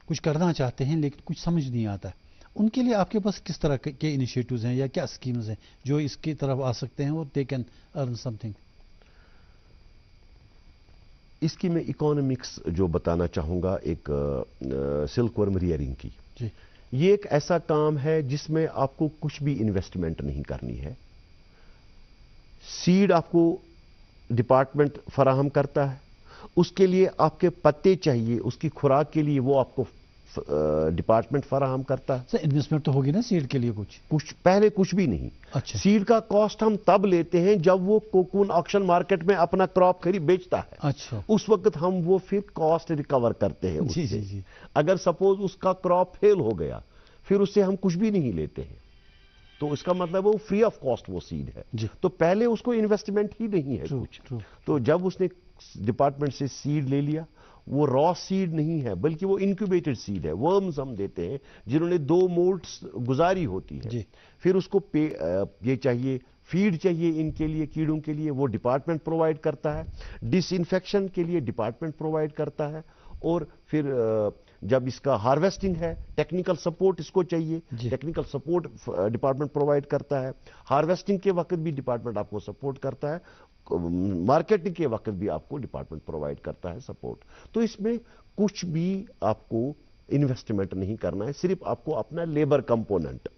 कुछ करना चाहते हैं लेकिन कुछ समझ नहीं आता है, उनके लिए आपके पास किस तरह के इनिशिएटिव्स हैं या क्या स्कीम्स हैं जो इसकी तरफ आ सकते हैं और दे कैन अर्न समथिंग? इसकी मैं इकोनॉमिक्स जो बताना चाहूँगा एक सिल्कवर्म रियरिंग की। ये एक ऐसा काम है जिसमें आपको कुछ भी इन्वेस्टमेंट नहीं करनी है। सीड आपको डिपार्टमेंट फराहम करता है, उसके लिए आपके पत्ते चाहिए, उसकी खुराक के लिए वो आपको डिपार्टमेंट फराहम करता है। सर इन्वेस्टमेंट तो होगी ना सीड के लिए? कुछ पहले कुछ भी नहीं। अच्छा। सीड का कॉस्ट हम तब लेते हैं जब वो कोकून ऑक्शन मार्केट में अपना क्रॉप खरीद बेचता है। अच्छा। उस वक्त हम वो फिर कॉस्ट रिकवर करते हैं उससे। जी जी। अगर सपोज उसका क्रॉप फेल हो गया फिर उससे हम कुछ भी नहीं लेते हैं, तो इसका मतलब वो फ्री ऑफ कॉस्ट वो सीड है। तो पहले उसको इन्वेस्टमेंट ही नहीं है कुछ। तो जब उसने डिपार्टमेंट से सीड ले लिया, वो रॉ सीड नहीं है बल्कि वो इंक्यूबेटेड सीड है, वर्म्स हम देते हैं जिन्होंने 2 मोल्ट्स गुजारी होती है। फिर उसको ये चाहिए, फीड चाहिए इनके लिए, कीड़ों के लिए, वो डिपार्टमेंट प्रोवाइड करता है। डिसइंफेक्शन के लिए डिपार्टमेंट प्रोवाइड करता है। और फिर जब इसका हार्वेस्टिंग है, टेक्निकल सपोर्ट इसको चाहिए, टेक्निकल सपोर्ट डिपार्टमेंट प्रोवाइड करता है। हार्वेस्टिंग के वक्त भी डिपार्टमेंट आपको सपोर्ट करता है, मार्केटिंग के वक्त भी आपको डिपार्टमेंट प्रोवाइड करता है सपोर्ट। तो इसमें कुछ भी आपको इन्वेस्टमेंट नहीं करना है, सिर्फ आपको अपना लेबर कंपोनेंट,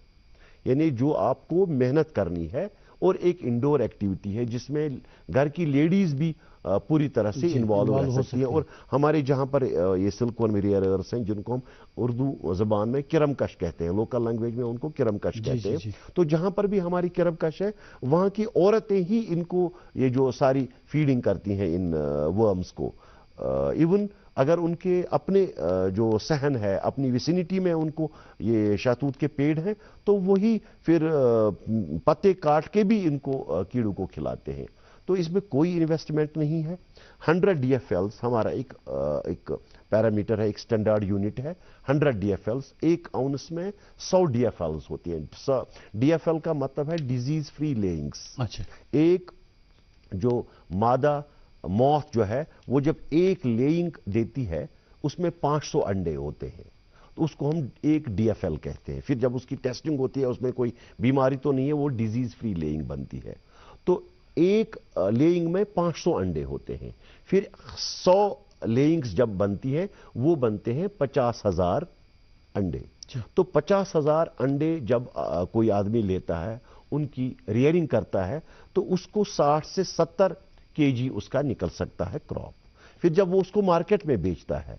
यानी जो आपको मेहनत करनी है, और एक इंडोर एक्टिविटी है जिसमें घर की लेडीज भी पूरी तरह से इन्वॉल्व हो सकती है। और हमारे जहां पर ये सिल्कवर्म वेरिएटर्स हैं जिनको हम उर्दू जबान में किरमकश कहते हैं, लोकल लैंग्वेज में उनको किरमकश कहते हैं। तो जहां पर भी हमारी किरमकश है वहां की औरतें ही इनको ये जो सारी फीडिंग करती हैं इन वर्म्स को। इवन अगर उनके अपने जो सहन है, अपनी विसिनिटी में उनको ये शहतूत के पेड़ हैं, तो वही फिर पत्ते काट के भी इनको कीड़ों को खिलाते हैं। तो इसमें कोई इन्वेस्टमेंट नहीं है। 100 DFLs हमारा एक पैरामीटर है, एक स्टैंडर्ड यूनिट है। 100 DFLs, 1 आउंस में 100 DFLs होती हैं। DFL का मतलब है डिजीज फ्री लेइंग्स। अच्छा। एक जो मादा मॉथ जो है वो जब एक लेइंग देती है उसमें 500 अंडे होते हैं, तो उसको हम एक DFL कहते हैं। फिर जब उसकी टेस्टिंग होती है उसमें कोई बीमारी तो नहीं है, वो डिजीज फ्री लेइंग बनती है। तो एक लेइंग में 500 अंडे होते हैं। फिर 100 लेइंग्स जब बनती है वो बनते हैं 50,000 अंडे। तो 50,000 अंडे जब कोई आदमी लेता है, उनकी रियरिंग करता है, तो उसको 60 से 70 kg उसका निकल सकता है क्रॉप। फिर जब वो उसको मार्केट में बेचता है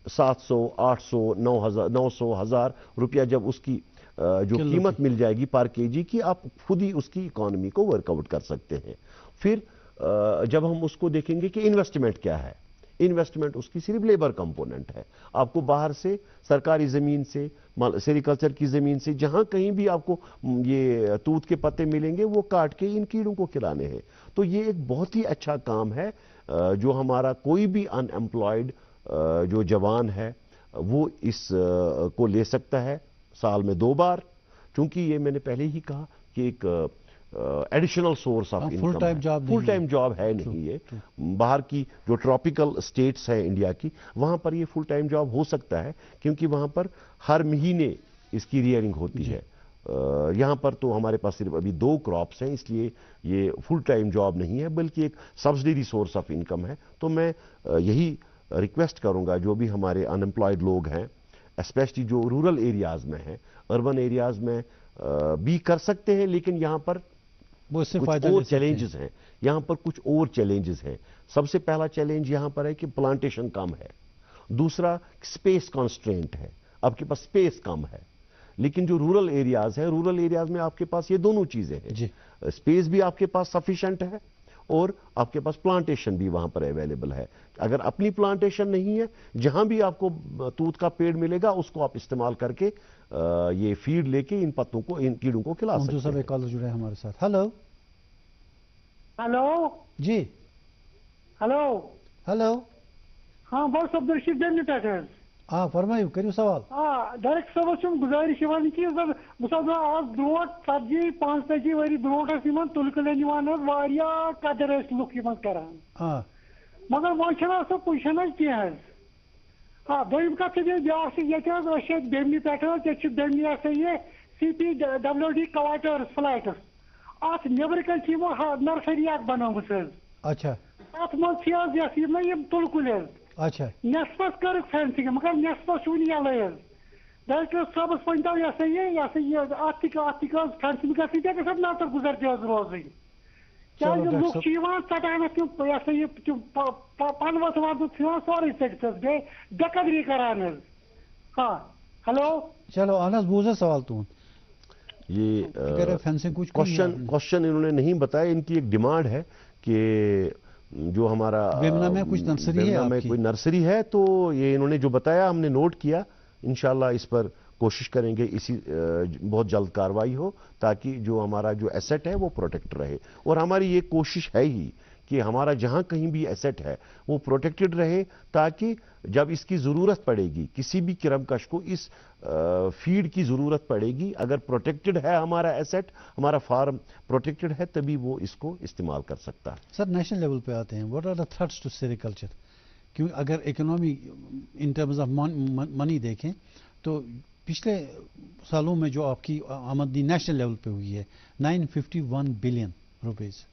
700, 800, 900, 1000 रुपया जब उसकी जो कीमत मिल जाएगी पर केजी की, आप खुद ही उसकी इकोनॉमी को वर्कआउट कर सकते हैं। फिर जब हम उसको देखेंगे कि इन्वेस्टमेंट क्या है, इन्वेस्टमेंट उसकी सिर्फ लेबर कंपोनेंट है। आपको बाहर से सरकारी जमीन से, सेरिकल्चर की जमीन से, जहां कहीं भी आपको ये तूत के पत्ते मिलेंगे वो काट के इन कीड़ों को खिलाने हैं। तो ये एक बहुत ही अच्छा काम है जो हमारा कोई भी अनएम्प्लॉयड जो जवान है वो इस को ले सकता है साल में 2 बार, क्योंकि ये मैंने पहले ही कहा कि एक additional source of income, full time job है नहीं ये। बाहर की जो ट्रॉपिकल स्टेट्स हैं इंडिया की, वहां पर ये फुल टाइम जॉब हो सकता है, क्योंकि वहां पर हर महीने इसकी रियरिंग होती है। यहां पर तो हमारे पास सिर्फ अभी 2 क्रॉप्स हैं, इसलिए ये फुल टाइम जॉब नहीं है बल्कि एक सब्सिडरी सोर्स ऑफ इनकम है। तो मैं यही रिक्वेस्ट करूंगा जो भी हमारे अनएम्प्लॉयड लोग हैं, स्पेशली जो रूरल एरियाज में हैं, अर्बन एरियाज में भी कर सकते हैं, लेकिन यहां पर कुछ और चैलेंजेस हैं। यहां पर कुछ और चैलेंजेस हैं। सबसे पहला चैलेंज यहां पर है कि प्लांटेशन कम है। दूसरा स्पेस कॉन्स्ट्रेंट है, आपके पास स्पेस कम है। लेकिन जो रूरल एरियाज है, रूरल एरियाज में आपके पास ये दोनों चीजें हैं, स्पेस भी आपके पास सफिशिएंट है और आपके पास प्लांटेशन भी वहां पर अवेलेबल है। अगर अपनी प्लांटेशन नहीं है, जहां भी आपको तूत का पेड़ मिलेगा उसको आप इस्तेमाल करके ये फीड लेके इन पत्तों को, इन कीड़ों को खिला सकते हैं। सब एक कॉलर जुड़े हैं हमारे साथ। हेलो हेलो जी। Hello hello. हाँ बस अब्दुलरशीद बेन पे हाँ फरमाइए, करियो सवाल। डायरेक्ट सब गुजारिश कि आज ब्रोट 40-45 वरी ब्रोट तुलकल कदर लुक करान, मगर वो सो पोजिशन कह। हाँ दोम कत ब्या बेमनी पे बेमनी ये CPWD क्वार्टर्स फ्लैट्स अत नबर कल नर्सरी बनामुत। अच्छा। अत मह तुलकुल अच्छा नेस्पस कर फेंसिंग, मगर नेस्पस यल डायरेक्टर साहब वन ये फेंसिंग फेंसिंग नतर गुजर रोज ہلو چلو اہن حظ بوز سوال تہد یہ کوشچن انہوں نے نہیں بتایا. ان کی ایک ڈیمانڈ ہے کہ جو ہمارا بیمنا میں کچھ نرسری ہے, میں کوئی نرسری ہے, تو یہ انہوں نے جو بتایا ہم نے نوٹ کیا. انشاءاللہ اس پر کوشش کریں گے اسی بہت جلد کارروائی ہو تاکہ جو ہمارا جو ایسٹ ہے وہ پروٹیکٹ رہے. اور ہماری یہ کوشش ہے ہی کہ ہمارا جہاں کہیں بھی ایسٹ ہے وہ پروٹیکٹڈ رہے, تاکہ جب اس کی ضرورت پڑے گی, کسی بھی کرمکش کو اس فیڈ کی ضرورت پڑے گی, اگر پروٹیکٹڈ ہے ہمارا ایسٹ, ہمارا فارم پروٹیکٹڈ ہے, تبھی وہ اس کو استعمال کر سکتا ہے. سر نیشنل لیول پہ آتے ہیں, what are the threats to sericulture? کیونکہ اگر economy in terms of money دیکھیں تو پچھلے سالوں میں جو آپ کی آمدنی نیشنل لیول پہ ہوئی ہے 951 بلین روپیز,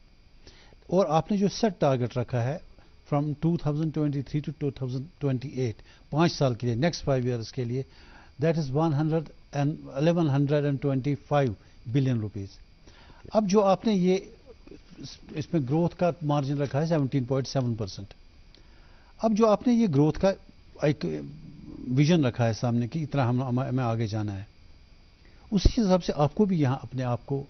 اور آپ نے جو سیٹ ٹارگٹ رکھا ہے فرام 2023 ٹو 2028 5 سال کے لیے, نیکسٹ 5 ایئرس کے لیے, دیٹ از 1125 بلین روپیز. اب جو آپ نے یہ اس میں گروتھ کا مارجن رکھا ہے 17.7%. اب جو آپ نے یہ گروتھ کا ایک ویژن رکھا ہے سامنے کہ اتنا ہمیں آگے جانا ہے, اسی حساب سے آپ کو بھی یہاں اپنے آپ کو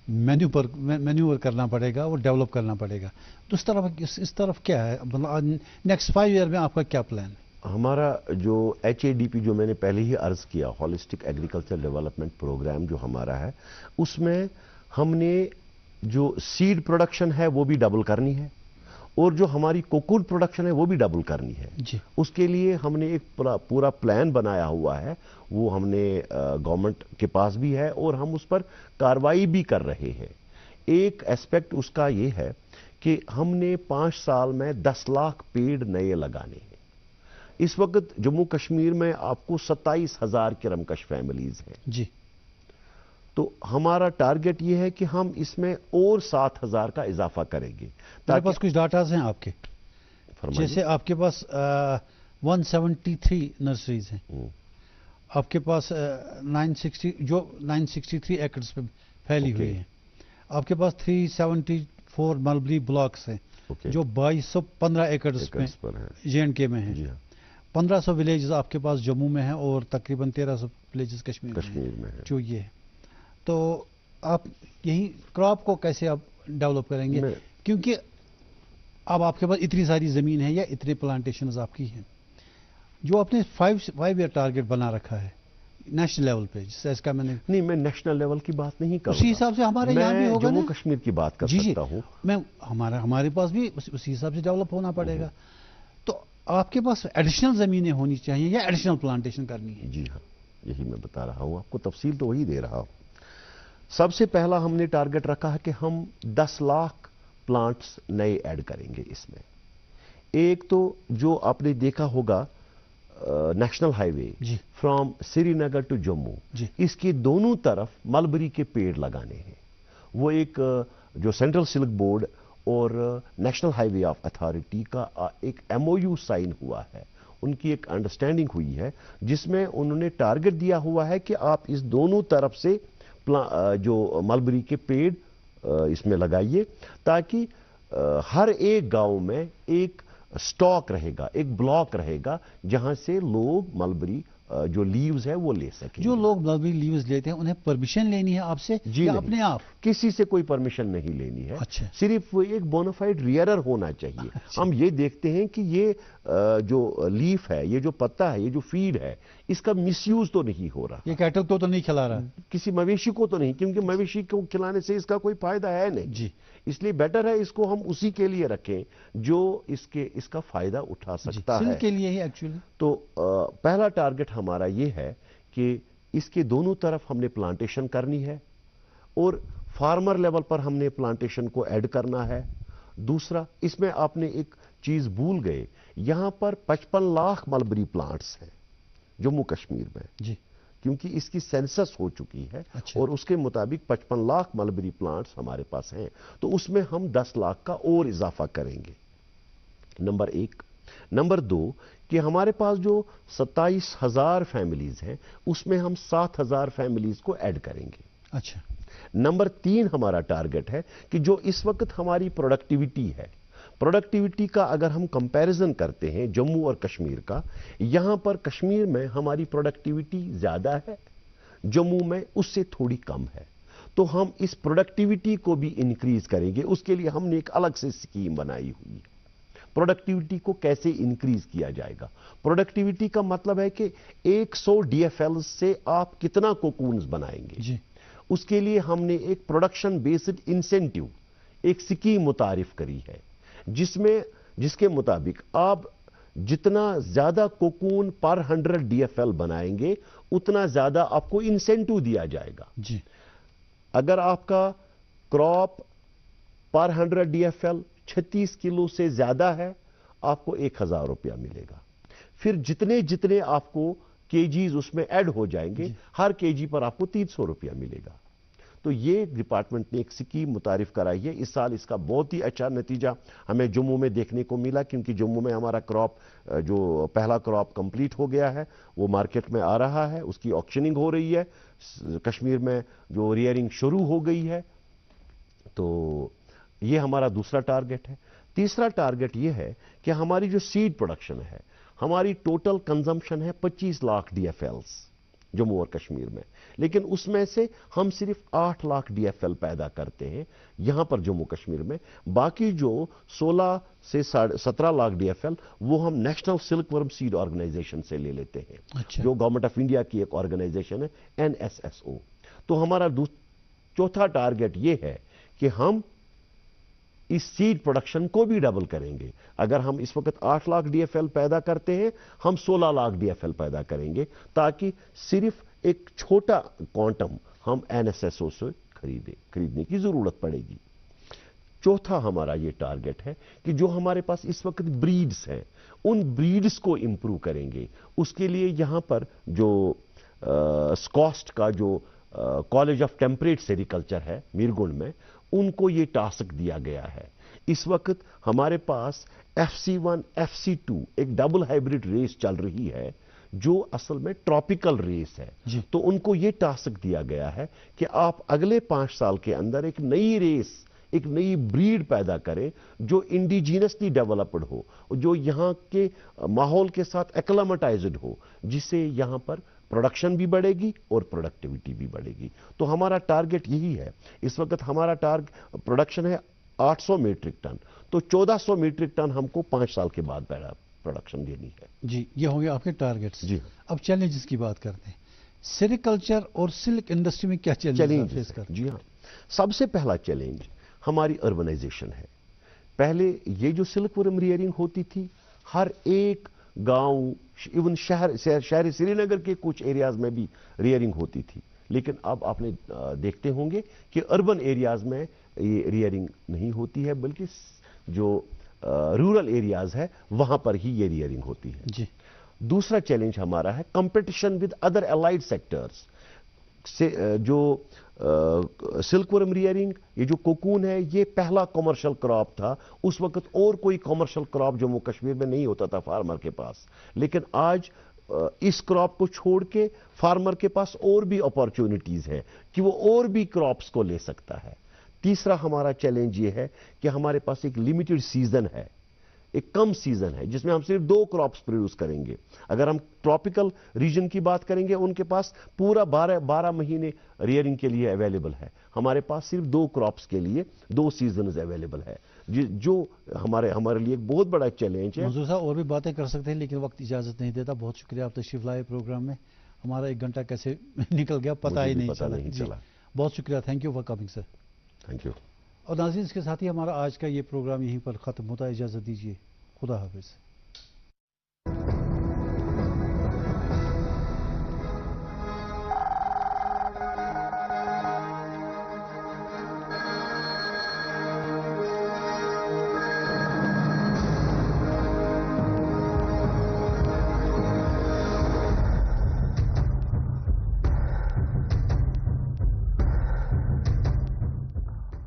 مینیور کرنا پڑے گا اور ڈیولپ کرنا پڑے گا. تو اس طرف کیا ہے, نیکسٹ 5 ایئر میں آپ کا کیا پلان ہے؟ ہمارا جو HADP جو میں نے پہلے ہی عرض کیا, ہولسٹک ایگریکلچر ڈیولپمنٹ پروگرام جو ہمارا ہے, اس میں ہم نے جو سیڈ پروڈکشن ہے وہ بھی ڈبل کرنی ہے, اور جو ہماری کوکون پروڈکشن ہے وہ بھی ڈبل کرنی ہے. اس کے لیے ہم نے ایک پورا پلان بنایا ہوا ہے, وہ ہم نے گورنمنٹ کے پاس بھی ہے اور ہم اس پر کارروائی بھی کر رہے ہیں. ایک اسپیکٹ اس کا یہ ہے کہ ہم نے 5 سال میں 10 لاکھ پیڑ نئے لگانے ہیں. اس وقت جموں کشمیر میں آپ کو 27,000 کرمکش فیملیز ہیں. جی, تو ہمارا ٹارگٹ یہ ہے کہ ہم اس میں اور 7,000 کا اضافہ کریں گے. میرے پاس کچھ ڈاٹاز ہیں آپ کے, جیسے آپ کے پاس 173 نرسریز ہیں, آپ کے پاس 963 ایکڑز پہ پھیلی ہوئی ہیں, آپ کے پاس 374 ملبری بلاکس ہیں جو 2215 ایکڑز پہ JNK میں ہیں. 1500 ولیجز آپ کے پاس جموں میں ہیں اور تقریباً 1300 ولیجز کشمیر میں ہیں. جو یہ ہے, تو آپ یہی کراپ کو کیسے آپ ڈیولپ کریں گے, کیونکہ اب آپ کے پاس اتنی ساری زمین ہے یا اتنے پلانٹیشنز آپ کی ہیں, جو آپ نے 5 ایئر ٹارگٹ بنا رکھا ہے نیشنل لیول پہ, جس سے اس کا میں نیشنل لیول کی بات نہیں کروں, اسی حساب سے ہمارے یہاں بھی ہوگا, جموں کشمیر کی بات کر سکتا ہوں میں. ہمارے پاس بھی اسی حساب سے ڈیولپ ہونا پڑے گا. تو آپ کے پاس ایڈیشنل زمینیں ہونی چاہیے یا ایڈیشنل پلانٹیشن کرنی ہے؟ جی ہاں, یہی میں بتا رہا ہوں آپ کو, تفصیل تو وہی دے رہا ہوں. سب سے پہلا ہم نے ٹارگٹ رکھا ہے کہ ہم 10 لاکھ پلانٹس نئے ایڈ کریں گے اس میں. ایک تو جو آپ نے دیکھا ہوگا نیشنل ہائی وے فرام سری نگر ٹو جموں, اس کے دونوں طرف ملبری کے پیڑ لگانے ہیں. وہ ایک جو سینٹرل سلک بورڈ اور national high way of authority کا ایک MOU سائن ہوا ہے, ان کی ایک انڈرسٹینڈنگ ہوئی ہے, جس میں انہوں نے ٹارگٹ دیا ہوا ہے کہ آپ اس دونوں طرف سے جو ملبری کے پیڑ اس میں لگائیے, تاکہ ہر ایک گاؤں میں ایک سٹاک رہے گا, ایک بلاک رہے گا, جہاں سے لوگ ملبری جو لیوز ہے وہ لے سکیں. جو لوگ ملبری لیوز لیتے ہیں انہیں پرمیشن لینی ہے آپ سے یا اپنے آپ؟ کسی سے کوئی پرمیشن نہیں لینی ہے. اچھا, صرف وہ ایک بونافائڈ ریئرر ہونا چاہیے. ہم یہ دیکھتے ہیں کہ یہ جو لیف ہے, یہ جو پتا ہے, یہ جو فیڈ ہے, اس کا مس یوز تو نہیں ہو رہا, یہ کیٹل کو تو نہیں کھلا رہا, کسی مویشی کو تو نہیں, کیونکہ مویشی کو کھلانے سے اس کا کوئی فائدہ ہے نہیں. جی, اس لیے بیٹر ہے اس کو ہم اسی کے لیے رکھیں جو اس کا فائدہ اٹھا سکتا ہے. کے لیے ہی ایکچولی. تو پہلا ٹارگٹ ہمارا یہ ہے کہ اس کے دونوں طرف ہم نے پلانٹیشن کرنی ہے, اور فارمر لیول پر ہم نے پلانٹیشن کو ایڈ کرنا ہے. دوسرا, اس میں آپ نے ایک چیز بھول گئے, یہاں پر 55 لاکھ ملبری پلانٹس ہیں جموں کشمیر میں. جی, کیونکہ اس کی سینسس ہو چکی ہے, اور اس کے مطابق 55 لاکھ ملبری پلانٹس ہمارے پاس ہیں. تو اس میں ہم 10 لاکھ کا اور اضافہ کریں گے, نمبر 1. نمبر 2 کہ ہمارے پاس جو 27,000 فیملیز ہیں, اس میں ہم 7,000 فیملیز کو ایڈ کریں گے. اچھا, नंबर 3 हमारा टारगेट है कि जो इस वक्त हमारी प्रोडक्टिविटी है, प्रोडक्टिविटी का अगर हम कंपैरिजन करते हैं जम्मू और कश्मीर का, यहां पर कश्मीर में हमारी प्रोडक्टिविटी ज्यादा है, जम्मू में उससे थोड़ी कम है। तो हम इस प्रोडक्टिविटी को भी इंक्रीज करेंगे, उसके लिए हमने एक अलग से स्कीम बनाई हुई है। प्रोडक्टिविटी को कैसे इंक्रीज किया जाएगा? प्रोडक्टिविटी का मतलब है कि 100 DFL से आप कितना कोकून्स बनाएंगे जी। उसके लिए हमने एक प्रोडक्शन बेस्ड इंसेंटिव, एक स्कीम मुतारिफ करी है, जिसके मुताबिक आप जितना ज्यादा कोकून पर 100 DFL बनाएंगे उतना ज्यादा आपको इंसेंटिव दिया जाएगा जी। अगर आपका क्रॉप पर 100 DFL 36 किलो से ज्यादा है, आपको 1000 रुपया मिलेगा। फिर जितने जितने आपको केजीज उसमें ऐड हो जाएंगे, हर केजी पर आपको 300 रुपया मिलेगा। तो ये डिपार्टमेंट ने एक स्कीम मुतारिफ कराई है। इस साल इसका बहुत ही अच्छा नतीजा हमें जम्मू में देखने को मिला, क्योंकि जम्मू में हमारा क्रॉप, जो पहला क्रॉप कंप्लीट हो गया है, वो मार्केट में आ रहा है, उसकी ऑक्शनिंग हो रही है। कश्मीर में जो रियरिंग शुरू हो गई है। तो ये हमारा दूसरा टारगेट है। तीसरा टारगेट ये है कि हमारी जो सीड प्रोडक्शन है, हमारी टोटल कंजम्पशन है 25 लाख DFLs जम्मू और कश्मीर में, लेकिन उसमें से हम सिर्फ 8 लाख DFL पैदा करते हैं यहां पर जम्मू कश्मीर में। बाकी जो 16 से 17 लाख DFL वो हम नेशनल सिल्कवर्म सीड ऑर्गेनाइजेशन से ले लेते हैं। अच्छा। जो गवर्नमेंट ऑफ इंडिया की एक ऑर्गेनाइजेशन है, NSSO। तो हमारा चौथा टारगेट ये है कि हम इस सीड प्रोडक्शन को भी डबल करेंगे। अगर हम इस वक्त 8 लाख DFL पैदा करते हैं, हम 16 लाख DFL पैदा करेंगे, ताकि सिर्फ एक छोटा क्वांटम हम NSSO से खरीदने की जरूरत पड़ेगी। चौथा हमारा ये टारगेट है कि जो हमारे पास इस वक्त ब्रीड्स हैं, उन ब्रीड्स को इंप्रूव करेंगे। उसके लिए यहां पर जो स्कॉस्ट का जो कॉलेज ऑफ टेम्परेट सेरिकल्चर है मीरगुंड में, उनको ये टास्क दिया गया है। इस वक्त हमारे पास FC1 FC2 एक डबल हाइब्रिड रेस चल रही है, जो असल में ट्रॉपिकल रेस है। तो उनको ये टास्क दिया गया है कि आप अगले 5 साल के अंदर एक नई रेस, एक नई ब्रीड पैदा करें जो इंडिजीनसली डेवलप्ड हो, जो यहाँ के माहौल के साथ एक्लामेटाइज्ड हो, जिससे यहाँ पर प्रोडक्शन भी बढ़ेगी और प्रोडक्टिविटी भी बढ़ेगी। तो हमारा टारगेट यही है। इस वक्त हमारा प्रोडक्शन है 800 मीट्रिक टन, तो 1400 मीट्रिक टन हमको 5 साल के बाद प्रोडक्शन देनी है जी। ये हो गया आपके टारगेट्स जी। अब चैलेंजेस की बात करते हैं। सेरिकल्चर और सिल्क इंडस्ट्री में क्या चैलेंज फेस करते हैं? जी हाँ, सबसे पहला चैलेंज हमारी अर्बनाइजेशन है। पहले ये जो सिल्कवर्म रियरिंग होती थी, हर एक गांव, इवन शहर श्रीनगर के कुछ एरियाज में भी रियरिंग होती थी, लेकिन अब आपने देखते होंगे कि अर्बन एरियाज में ये रियरिंग नहीं होती है, बल्कि जो रूरल एरियाज है वहां पर ही ये रियरिंग होती है जी। दूसरा चैलेंज हमारा है competition with other allied sectors से। जो सिल्कवर्म रियरिंग, ये जो कोकून है, ये पहला कमर्शियल क्रॉप था। उस वक्त और कोई कमर्शियल क्रॉप जम्मू कश्मीर में नहीं होता था फार्मर के पास, लेकिन आज इस क्रॉप को छोड़ के फार्मर के पास और भी अपॉर्चुनिटीज है कि वो और भी क्रॉप्स को ले सकता है। तीसरा हमारा चैलेंज ये है कि हमारे पास एक लिमिटेड सीजन है, एक कम सीजन है, जिसमें हम सिर्फ 2 क्रॉप्स प्रोड्यूस करेंगे। अगर हम ट्रॉपिकल रीजन की बात करेंगे, उनके पास पूरा 12 महीने रियरिंग के लिए अवेलेबल है। हमारे पास सिर्फ 2 क्रॉप्स के लिए 2 सीजन अवेलेबल है, जो हमारे लिए एक बहुत बड़ा चैलेंज है। मंजूर साहब और भी बातें कर सकते हैं, लेकिन वक्त इजाजत नहीं देता। बहुत शुक्रिया, आप तशरीफ लाए प्रोग्राम में। हमारा 1 घंटा कैसे निकल गया पता ही नहीं चला। बहुत शुक्रिया, thank you for coming sir. Thank you. और नाज़रीन, इसके साथ ही हमारा आज का ये प्रोग्राम यहीं पर ख़त्म होता है। इजाज़त दीजिए, खुदा हाफिज़।